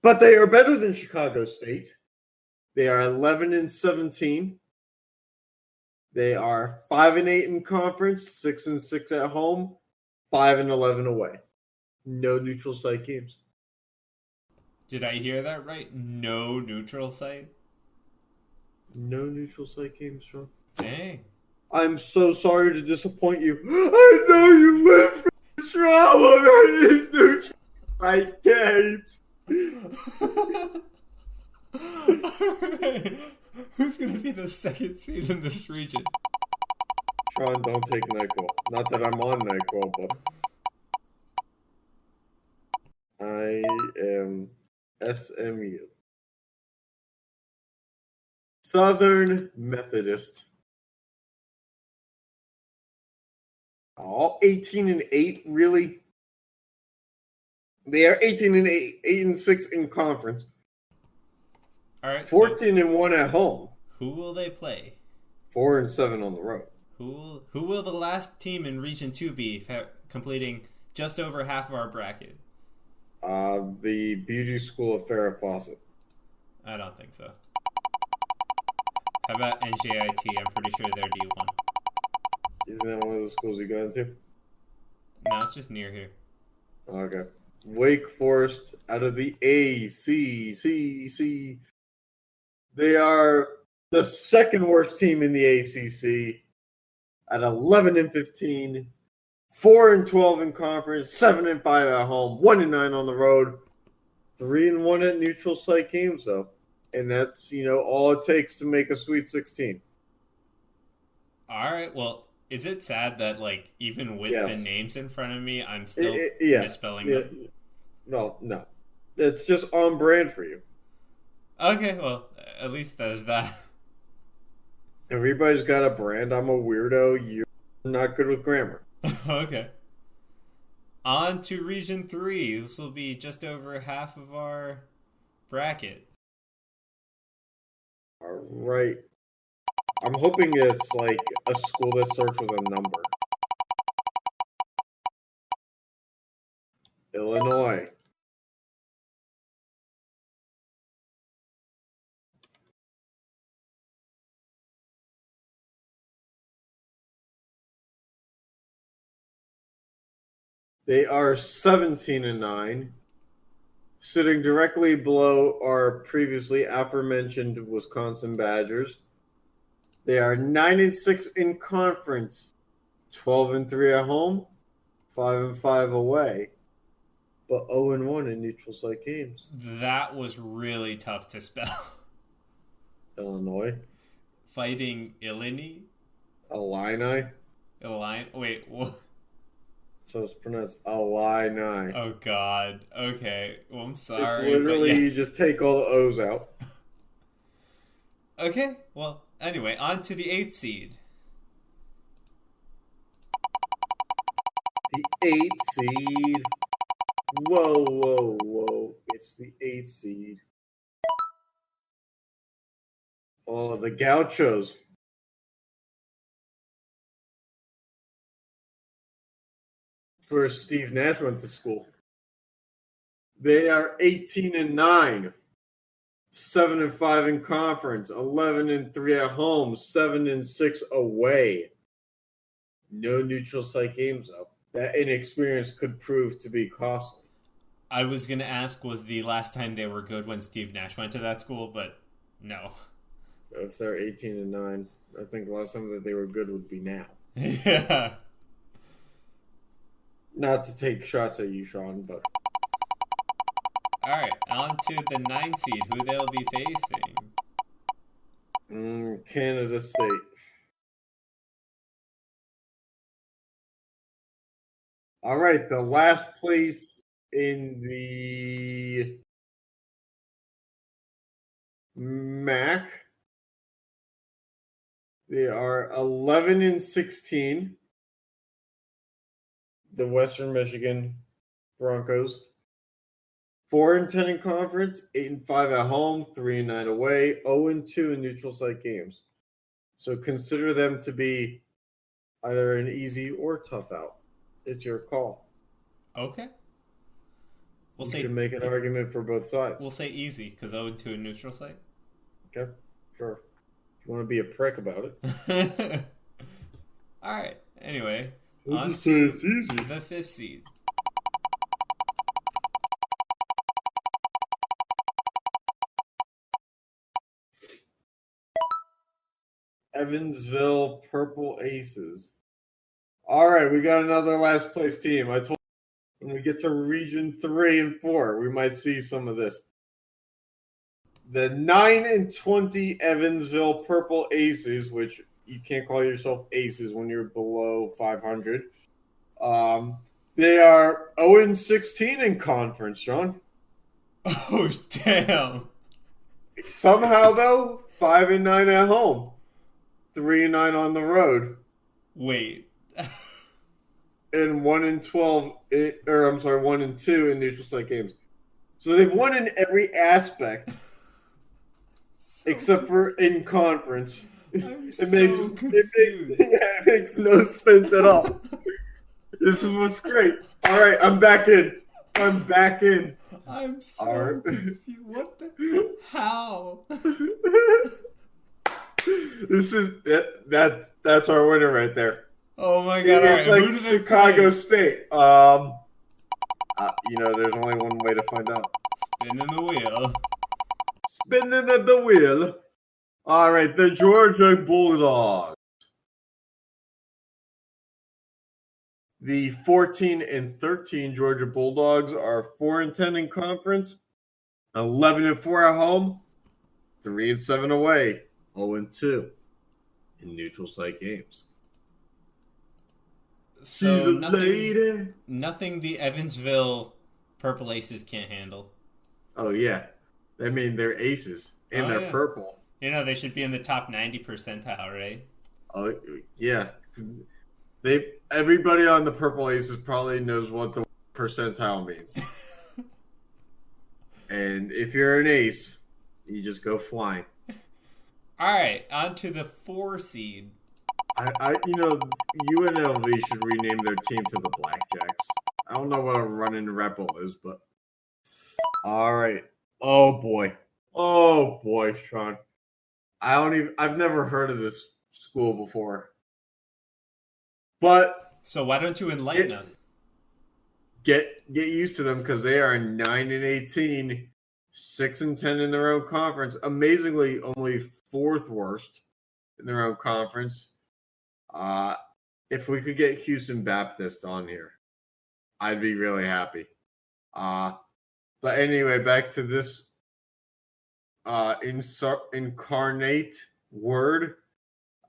But they are better than Chicago State. They are 11 and 17. They are 5 and 8 in conference, 6 and 6 at home, 5 and 11 away. No neutral site games. Did I hear that right? No neutral site? No neutral site games, Sean. Dang. I'm so sorry to disappoint you. I know you live for the trauma that is neutral site games. Alright. Who's going to be the second seed in this region? Sean, don't take NyQuil. Not that I'm on NyQuil, but I am SMU. Southern Methodist. All 18 and 8, really? They are 18-8, 8-6 in conference, All right. 14-1 at home, Who will they play? 4-7 on the road. Who will the last team in Region 2 be, completing just over half of our bracket? The beauty school of Farrah Fawcett. I don't think so. How about NJIT? I'm pretty sure they're D1. Isn't that one of the schools you got into? No, it's just near here. Okay. Wake Forest out of the ACC. They are the second worst team in the ACC at 11-15, 4-12 in conference, 7-5 at home, 1-9 on the road, 3-1 at neutral site games though, and that's all it takes to make a Sweet 16. All right. Well, is it sad that even with the names in front of me, I'm still misspelling them? No, it's just on brand for you. Okay. Well, at least there's that. Everybody's got a brand. I'm a weirdo. You're not good with grammar. Okay. On to Region 3. This will be just over half of our bracket. All right. I'm hoping it's like a school that starts with a number. Illinois. They are 17-9, sitting directly below our previously aforementioned Wisconsin Badgers. They are 9-6 in conference, 12-3 at home, 5-5 away, but 0-1 in neutral site games. That was really tough to spell. Illinois. Fighting Illini? Illini. Wait, what? So it's pronounced Illini. Oh, God. Okay. Well, I'm sorry. It's literally, you just take all the O's out. Okay. Well, anyway, on to the 8th seed. The 8th seed. Whoa. It's the 8th seed. Oh, the Gauchos. Where Steve Nash went to school. They are 18-9, 7-5 in conference, 11-3 at home, 7-6 away. No neutral site games though. That inexperience could prove to be costly. I was going to ask, was the last time they were good when Steve Nash went to that school, but no. If they're 18-9, I think the last time that they were good would be now. Yeah. Not to take shots at you, Sean, but... Alright, on to the 9th seed, who they'll be facing. Canada State. All right, the last place in the MAC. They are 11-16. The Western Michigan Broncos. 4-10 in conference, 8-5 at home, 3-9 away, 0-2 in neutral site games. So consider them to be either an easy or tough out. It's your call. Okay. You can make an argument for both sides. We'll say easy, because 0-2 in neutral site. Okay, sure. If you want to be a prick about it. Alright, anyway. We'll On just say it's easy. the 5th seed. Evansville Purple Aces. All right, we got another last place team. I told you when we get to Region 3 and 4, we might see some of this. The 9-20 Evansville Purple Aces, which you can't call yourself aces when you're below 500. They are 0-16 in conference, John. Oh, damn. Somehow, though, 5-9 at home. 3-9 on the road. Wait. and 1-12, or I'm sorry, 1-2 in neutral site games. So they've won in every aspect except for in conference. It makes no sense at all. This is what's great. All right, I'm back in. I'm so confused. What the? How? This is that's our winner right there. Oh my god! It's right, like who do they Chicago play? State. There's only one way to find out. Spinning the wheel. Spinning at the wheel. All right, the Georgia Bulldogs. The 14-13 Georgia Bulldogs are 4-10 in conference, 11-4 at home, 3-7 away, 0-2 in neutral site games. So nothing the Evansville Purple Aces can't handle. Oh yeah, I mean they're aces and they're purple. You know they should be in the top 90 percentile, right? Oh yeah, everybody on the Purple Aces probably knows what the percentile means. And if you're an ace, you just go flying. All right, on to the 4 seed. UNLV should rename their team to the Blackjacks. I don't know what a running rebel is, but all right. Oh boy, Sean. I've never heard of this school before. But so why don't you enlighten us? Get used to them because they are 9-18, 6-10 in their own conference. Amazingly, only 4th worst in their own conference. If we could get Houston Baptist on here, I'd be really happy. But anyway, back to this incarnate word.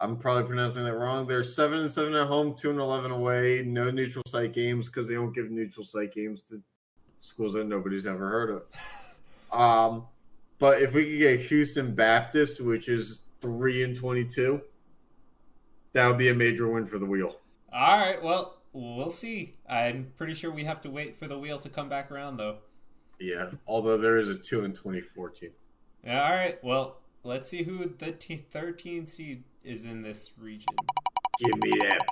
I'm probably pronouncing it wrong. They're 7-7 at home, 2-11 away. No neutral site games because they don't give neutral site games to schools that nobody's ever heard of. But if we could get Houston Baptist, which is 3-22, that would be a major win for the wheel. All right, well, we'll see. I'm pretty sure we have to wait for the wheel to come back around, though. Yeah, although there is a 2-24 team. Yeah, all right, well, let's see who the 13th seed is in this region. Give me that.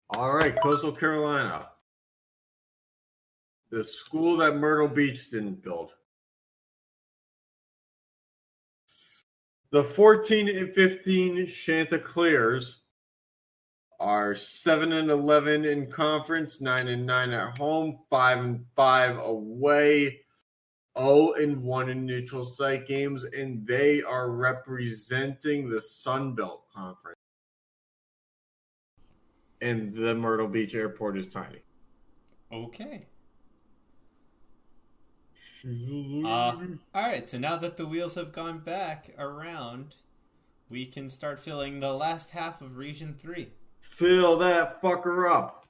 All right, Coastal Carolina. The school that Myrtle Beach didn't build. The 14-15 Chanticleers are 7-11 in conference, 9-9 at home, 5-5 away, 0-1 in neutral site games, and they are representing the Sun Belt Conference. And the Myrtle Beach airport is tiny. Okay. All right, so now that the wheels have gone back around, we can start filling the last half of Region 3. Fill that fucker up.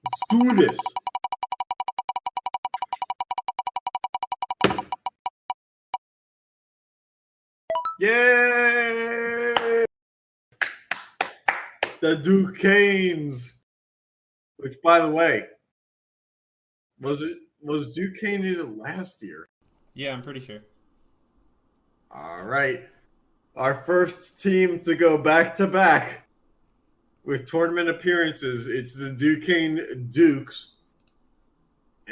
Let's do this. Yay! The Duquesnes. Which, by the way, was Duquesne in it last year? Yeah, I'm pretty sure. All right. Our first team to go back-to-back with tournament appearances. It's the Duquesne Dukes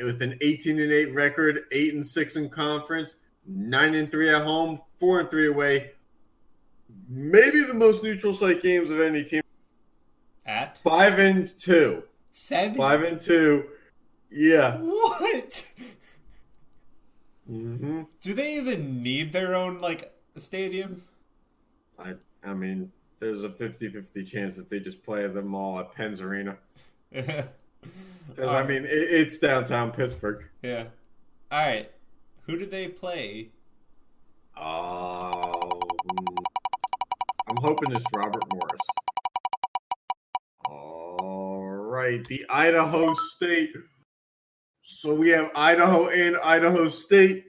with an 18-8 record, 8-6 in conference, 9-3 at home, 4-3 away. Maybe the most neutral site games of any team. At 5-2. 7? 5-2. Yeah. What? Mm-hmm. Do they even need their own stadium? I mean, there's a 50-50 chance that they just play them all at Penn's Arena. Because, it's downtown Pittsburgh. Yeah. All right. Who do they play? I'm hoping it's Robert Morris. All right. The Idaho State. So we have Idaho and Idaho State.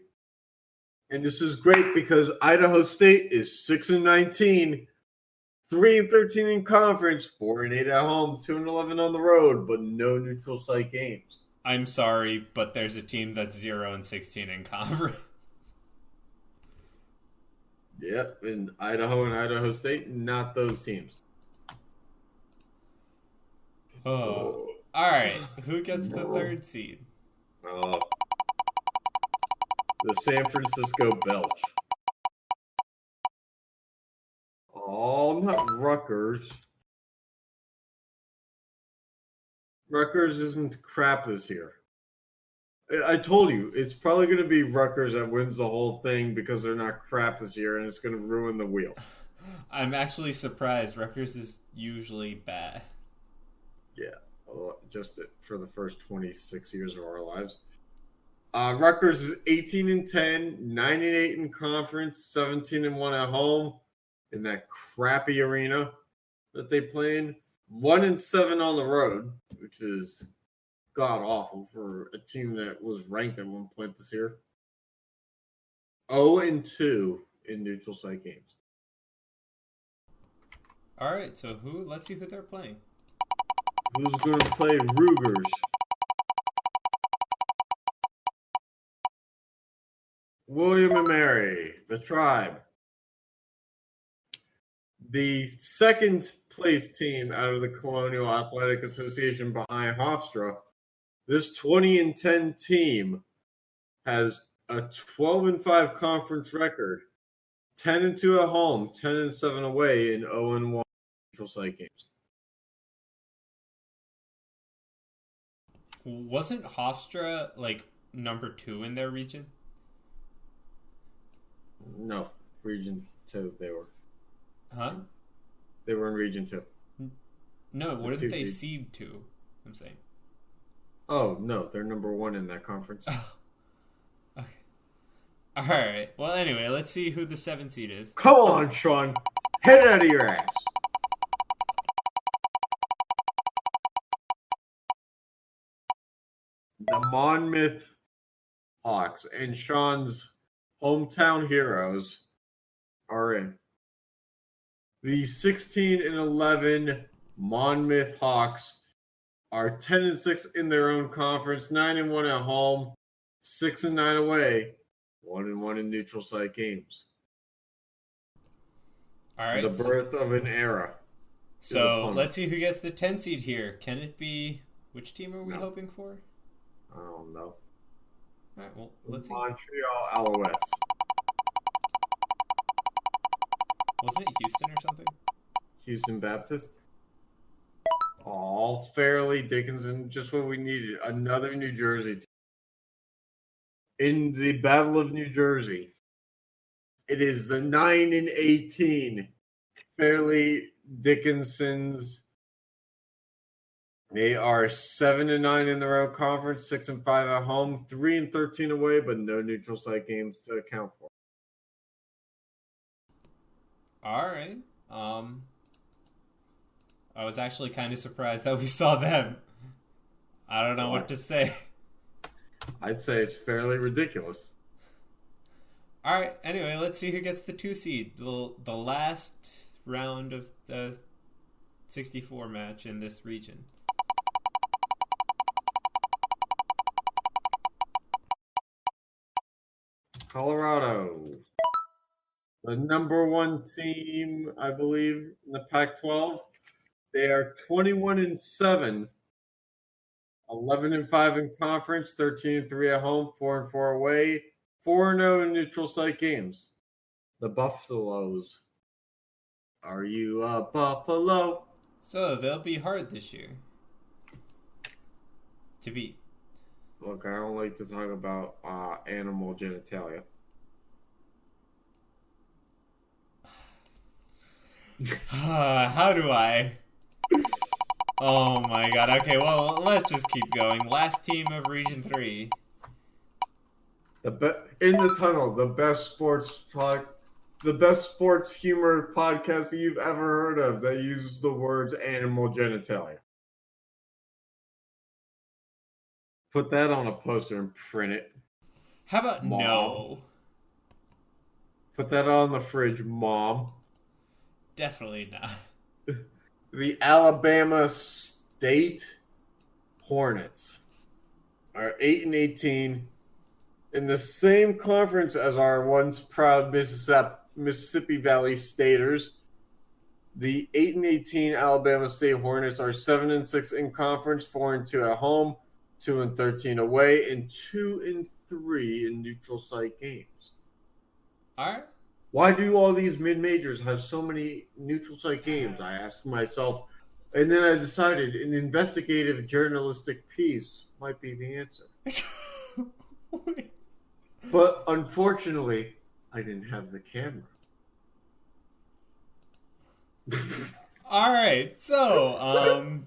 And this is great because Idaho State is 6-19, 3-13 in conference, 4-8 at home, 2-11 on the road, but no neutral site games. I'm sorry, but there's a team that's 0-16 in conference. Yep, and Idaho State, not those teams. Oh. All right, who gets the third seed? The San Francisco Belch. Oh, not Rutgers. Rutgers isn't crap this year. I told you, it's probably going to be Rutgers that wins the whole thing because they're not crap this year, and it's going to ruin the wheel. I'm actually surprised. Rutgers is usually bad. Yeah, just for the first 26 years of our lives. Rutgers is 18-10, 9-8 in conference, 17-1 at home in that crappy arena that they play in. 1-7 on the road, which is god awful for a team that was ranked at one point this year. 0-2 in neutral site games. All right, so let's see who they're playing. Who's going to play Rugers? William and Mary, the Tribe. The second place team out of the Colonial Athletic Association behind Hofstra. This 20-10 team has a 12-5 conference record, 10-2 at home, 10-7 away, and 0-1 neutral site games. Wasn't Hofstra like number 2 in their region? No, Region 2 they were. Huh? They were in Region 2. No, wouldn't they seed 2? I'm saying. Oh, no, they're number 1 in that conference. Okay. All right. Well, anyway, let's see who the 7 seed is. Come on, Sean. Head out of your ass. The Monmouth Hawks and Sean's hometown heroes are in. The 16-11 Monmouth Hawks are 10-6 in their own conference, 9-1 at home, 6-9 away, 1-1 in neutral site games. All right. The birth of an era. So let's see who gets the 10 seed here. Can it be? Which team are we No. hoping for? I don't know. All right. Well, let's see. Montreal Alouettes. Wasn't it Houston or something? Houston Baptist. All Fairleigh Dickinson, just what we needed. Another New Jersey team. In the Battle of New Jersey, it is the 9-18 Fairleigh Dickinsons. They are 7-9 in their own conference, 6-5 at home, 3-13 away, but no neutral site games to account for. All right. I was actually kind of surprised that we saw them. I don't know what to say. I'd say it's fairly ridiculous. All right. Anyway, let's see who gets the 2 seed. The last round of the 64 match in this region. Colorado. The number 1 team, I believe, in the Pac-12. They are 21-7, 11-5 in conference, 13-3 at home, 4-4 away, 4-0 in neutral site games. The Buffaloes. Are you a Buffalo? So they'll be hard this year to beat. Look, I don't like to talk about animal genitalia. How do I? Oh my god. Okay, well, let's just keep going. Last team of Region 3. In the Tunnel, the best sports humor podcast that you've ever heard of that uses the words animal genitalia. Put that on a poster and print it. How about Mom. no? Put that on the fridge, Mom. Definitely not. The Alabama State Hornets are 8-18 in the same conference as our once proud Mississippi Valley Staters. The 8-18 Alabama State Hornets are 7-6 in conference, 4-2 at home, 2-13 away, and 2-3 in neutral site games. All right. Why do all these mid-majors have so many neutral site games? I asked myself, and then I decided an investigative journalistic piece might be the answer. But unfortunately, I didn't have the camera. All right, so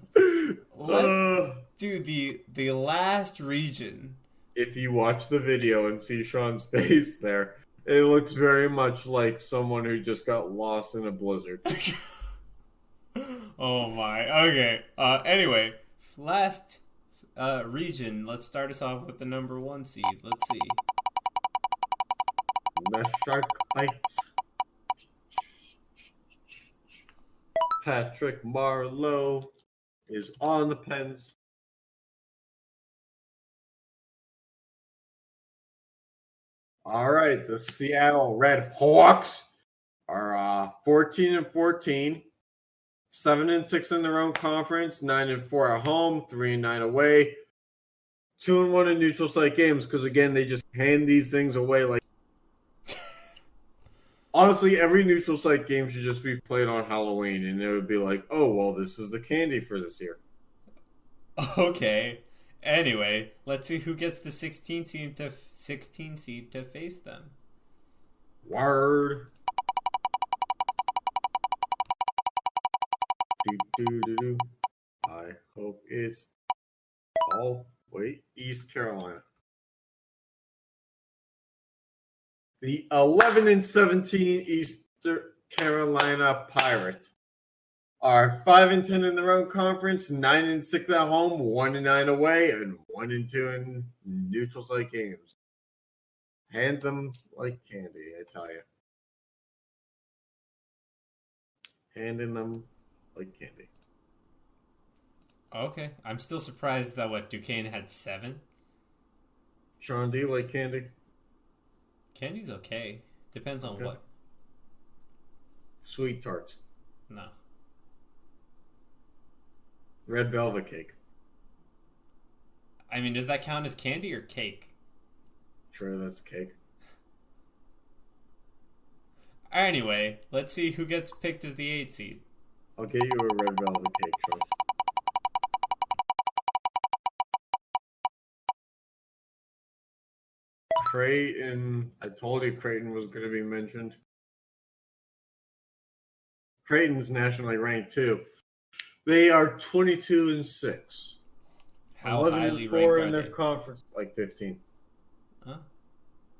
let's do the last region. If you watch the video and see Sean's face there, it looks very much like someone who just got lost in a blizzard. Oh my. Okay. Anyway, last region. Let's start us off with the number 1 seed. Let's see. The shark bites. Patrick Marleau is on the pens. All right, the Seattle Red Hawks are 14-14, 7-6 in their own conference, 9-4 at home, 3-9 away, 2-1 in neutral site games. Because again, they just hand these things away like. Honestly, every neutral site game should just be played on Halloween, and it would be like, oh well, this is the candy for this year. Okay. Anyway, let's see who gets the 16 seed to face them. Word. Do. I hope it's East Carolina. The 11-17 Eastern Carolina Pirates are 5-10 in their own conference, 9-6 at home, 1-9 away, and 1-2 in neutral site games. Hand them like candy, I tell you. Handing them like candy. Okay. I'm still surprised that Duquesne had 7. Sean, do you like candy? Candy's okay. Depends on what. Sweet tarts. No. Red velvet cake. I mean, does that count as candy or cake? Sure, that's cake. Anyway, let's see who gets picked as the 8 seed. I'll get you a red velvet cake, Sean. Creighton. I told you Creighton was going to be mentioned. Creighton's nationally ranked too. They are 22-6. How highly ranked 11-4 are in their they? conference, like 15. Huh?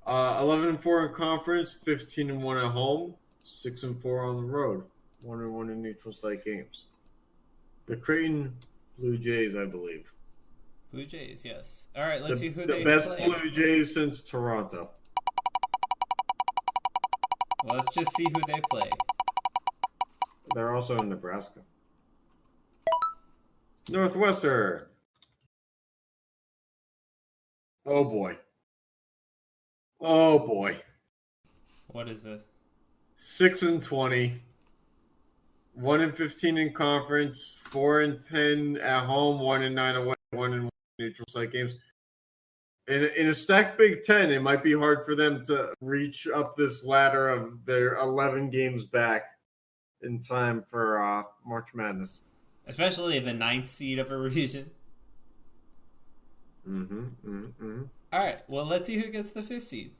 11-4 in conference, 15-1 at home, 6-4 on the road, 1-1 in neutral site games. The Creighton Blue Jays, I believe. Blue Jays, yes. All right, let's see who they The best play. Blue Jays since Toronto. Well, let's just see who they play. They're also in Nebraska. Northwestern. Oh boy. Oh boy. What is this? 6-20. 1-15 in conference. 4-10 at home. 1-9 away. 1-1 neutral site games. In a stacked Big Ten, it might be hard for them to reach up this ladder of their 11 games back in time for March Madness. Especially the 9th seed of a region. All right, well, let's see who gets the 5th seed.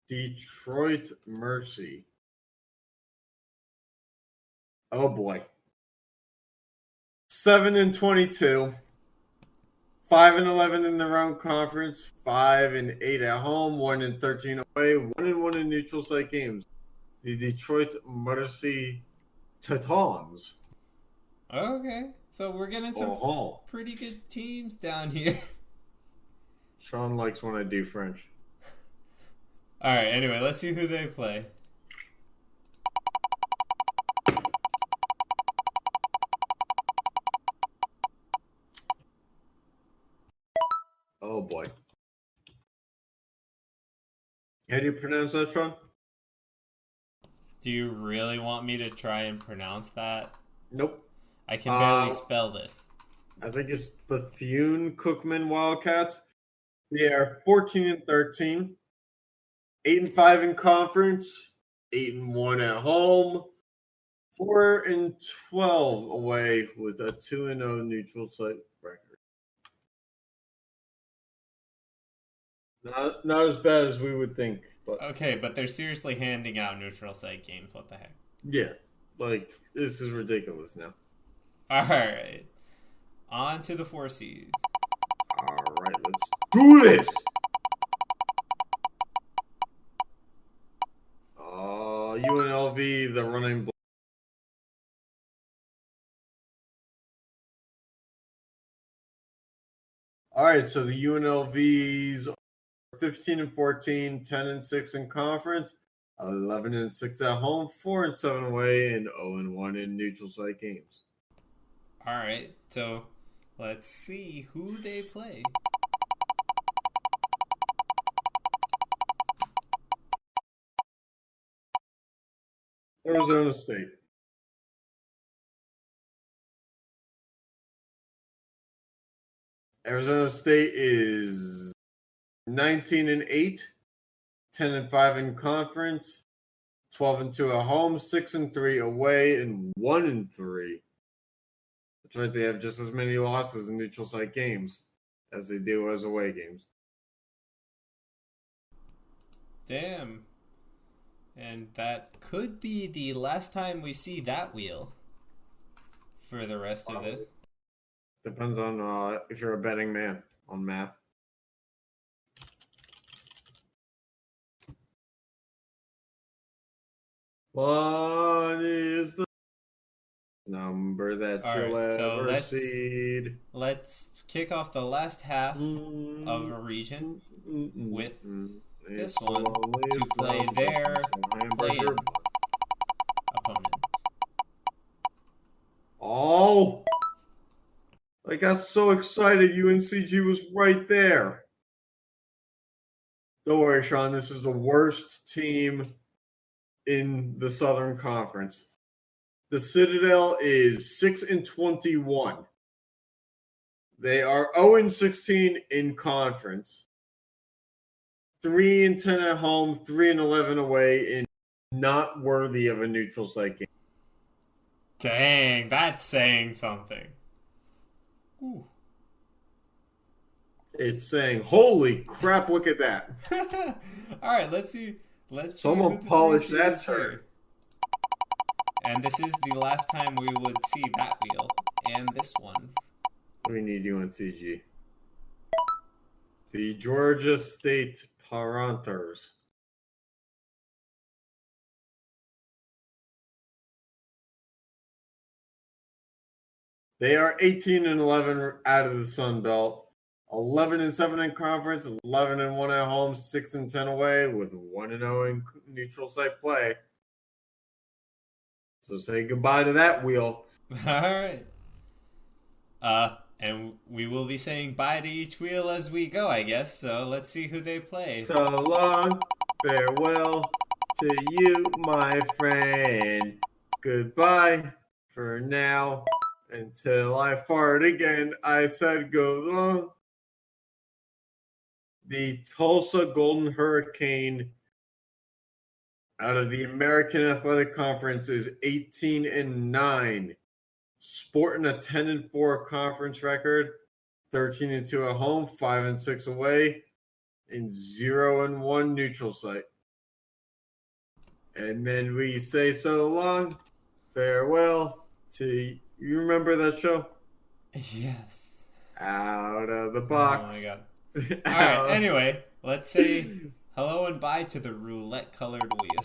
Detroit Mercy. Oh boy. 7-22. 5-11 in their own conference, 5-8 at home, 1-13 away, 1-1 in neutral site games. The Detroit Mercy Titans Okay, so we're getting some Oh, pretty good teams down here. Sean likes when I do French. All right. Anyway, let's see who they play. Oh boy. How do you pronounce that, Sean? Do you really want me to try and pronounce that? Nope. I can barely spell this. I think it's Bethune-Cookman Wildcats. They are 14-13, 8-5 in conference, 8-1 at home, 4-12 away with a 2-0 neutral site record. Not as bad as we would think, but Okay, but they're seriously handing out neutral site games. What the heck? yeah, like this is ridiculous now. All right. On to the 4 seed. All right, let's do this. UNLV, the running. All right, so the UNLVs are 15-14, 10-6 in conference, 11-6 at home, 4-7 away, and 0-1 in neutral site games. All right, so let's see who they play. Arizona State. Arizona State is 19-8, 10-5 in conference, 12-2 at home, 6-3 away, and 1-3. That's right, they have just as many losses in neutral site games as they do as away games. Damn. And that could be the last time we see that wheel for the rest of this. Depends on if you're a betting man on math. What is the number that you'll ever seed? Let's kick off the last half of a region with this one to play their play-in opponent. Oh! I got so excited. UNCG was right there. Don't worry, Sean. This is the worst team in the Southern Conference. The Citadel is 6-21. They are 0-16 in conference. 3-10 at home, 3-11 away, and not worthy of a neutral site game. Dang, that's saying something. Ooh. It's saying, "Holy crap! Look at that!" All right, let's see. Someone polish that turd. And this is the last time we would see that wheel and this one. We need UNCG. The Georgia State Panthers. They are 18-11 out of the Sun Belt, 11-7 in conference, 11-1 at home, 6-10 away, with 1-0 in neutral site play. So say goodbye to that wheel. All right. And we will be saying bye to each wheel as we go, I guess. So let's see who they play. So long, farewell to you, my friend. Goodbye for now. Until I fart again, I said go long. The Tulsa Golden Hurricane out of the American Athletic Conference is 18-9. Sporting a 10-4 conference record, 13-2 at home, 5-6 away, and 0-1 neutral site. And then we say so long, farewell to you. Remember that show? Yes. Out of the box. Oh my god. All right. Anyway, let's say hello and bye to the roulette-colored wheel.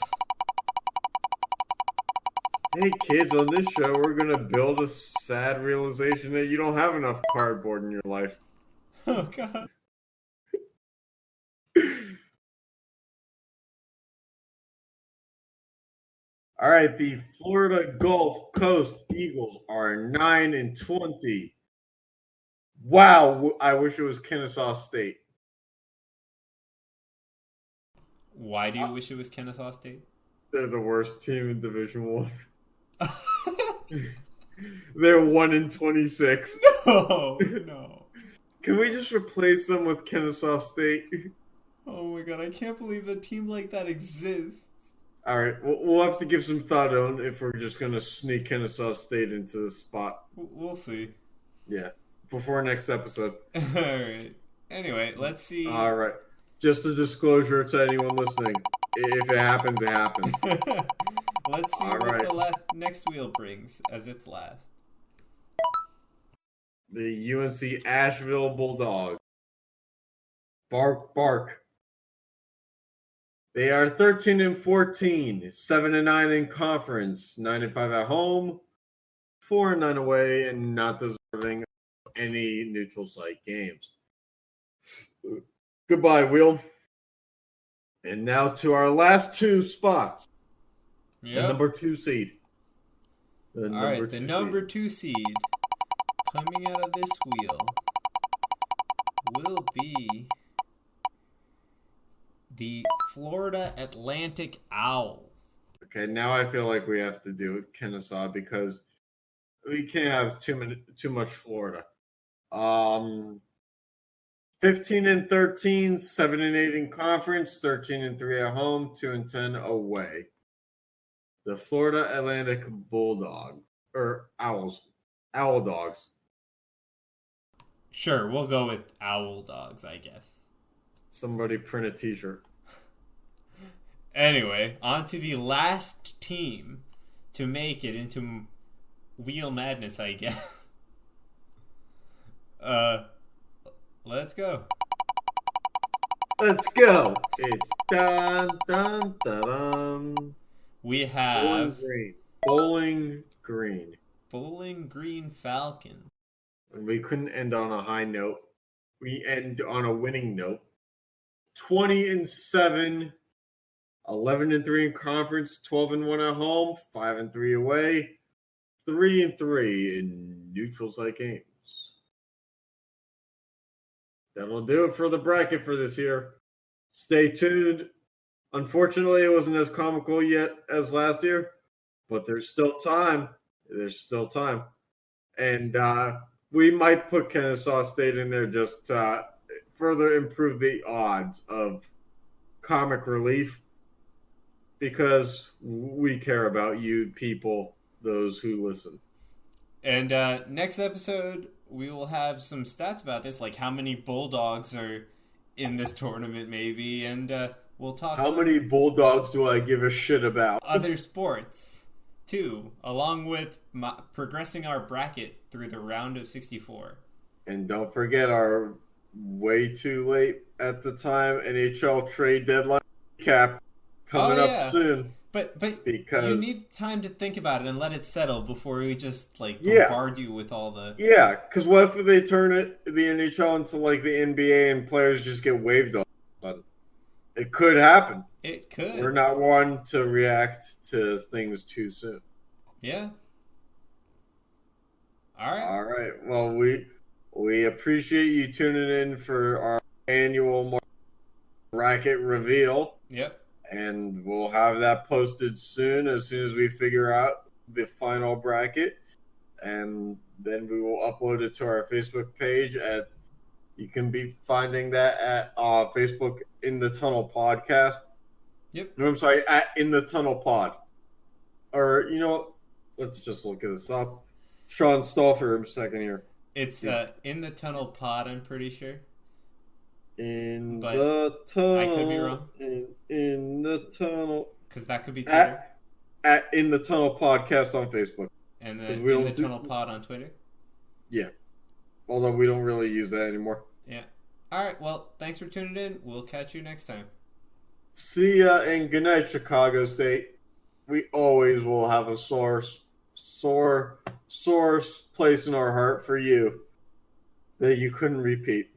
Hey kids, on this show, we're gonna build a sad realization that you don't have enough cardboard in your life. Oh God. All right, the Florida Gulf Coast Eagles are 9-20. Wow, I wish it was Kennesaw State. Why do you wish it was Kennesaw State? They're the worst team in Division One. They're 1-26. No. Can we just replace them with Kennesaw State? Oh my God, I can't believe a team like that exists. All right, we'll have to give some thought on if we're just gonna sneak Kennesaw State into the spot. We'll see. Yeah, before next episode. All right. Anyway, let's see. All right. Just a disclosure to anyone listening: if it happens, it happens. Let's see All what right. the next wheel brings as its last. The UNC Asheville Bulldogs. Bark, bark. They are 13-14, 7-9 in conference, 9-5 at home, 4-9 away, and not deserving of any neutral site games. Goodbye, Will. And now to our last two spots. The number 2 seed. The All right, the number 2 seed coming out of this wheel will be the Florida Atlantic Owls. Okay, now I feel like we have to do Kennesaw because we can't have too much Florida. 15-13, 7-8 in conference, 13-3 at home, 2-10 away. The Florida Atlantic Bulldog or Owl Dogs. Sure, we'll go with Owl Dogs, I guess. Somebody print a T-shirt. Anyway, on to the last team to make it into Wheel Madness, I guess. Let's go. Let's go. It's dun dun dun dun. We have Bowling Green. Bowling Green Falcons. We couldn't end on a high note. We end on a winning note. 20-7, 11-3 in conference, 12-1 at home, 5-3 away, 3-3 in neutral site games. That'll do it for the bracket for this year. Stay tuned. Unfortunately, it wasn't as comical yet as last year, but there's still time. And we might put Kennesaw State in there just to further improve the odds of comic relief because we care about you people, those who listen. And next episode, we will have some stats about this, like how many Bulldogs are in this tournament, maybe, and we'll talk. How many Bulldogs do I give a shit about? Other sports, too, along with progressing our bracket through the round of 64. And don't forget our way too late at the time NHL trade deadline recap coming up soon. But because you need time to think about it and let it settle before we just bombard you with all the because what if they turn the NHL into like the NBA and players just get waived all of a sudden? It could happen. It could. We're not one to react to things too soon. Yeah. All right. Well, we appreciate you tuning in for our annual bracket reveal. Yep. And we'll have that posted soon as we figure out the final bracket. And then we will upload it to our Facebook page. You can be finding that at Facebook In the Tunnel Podcast. Yep. No, I'm sorry, at In the Tunnel Pod. Or, let's just look this up. Sean stall for a second here. It's In the Tunnel Pod, I'm pretty sure. The tunnel. I could be wrong. In the tunnel. Because that could be Twitter. At In the Tunnel Podcast on Facebook. And then In the Tunnel Pod on Twitter. Yeah. Although we don't really use that anymore. Yeah. All right. Well, thanks for tuning in. We'll catch you next time. See ya and good night, Chicago State. we always will have a sore place in our heart for you that you couldn't repeat.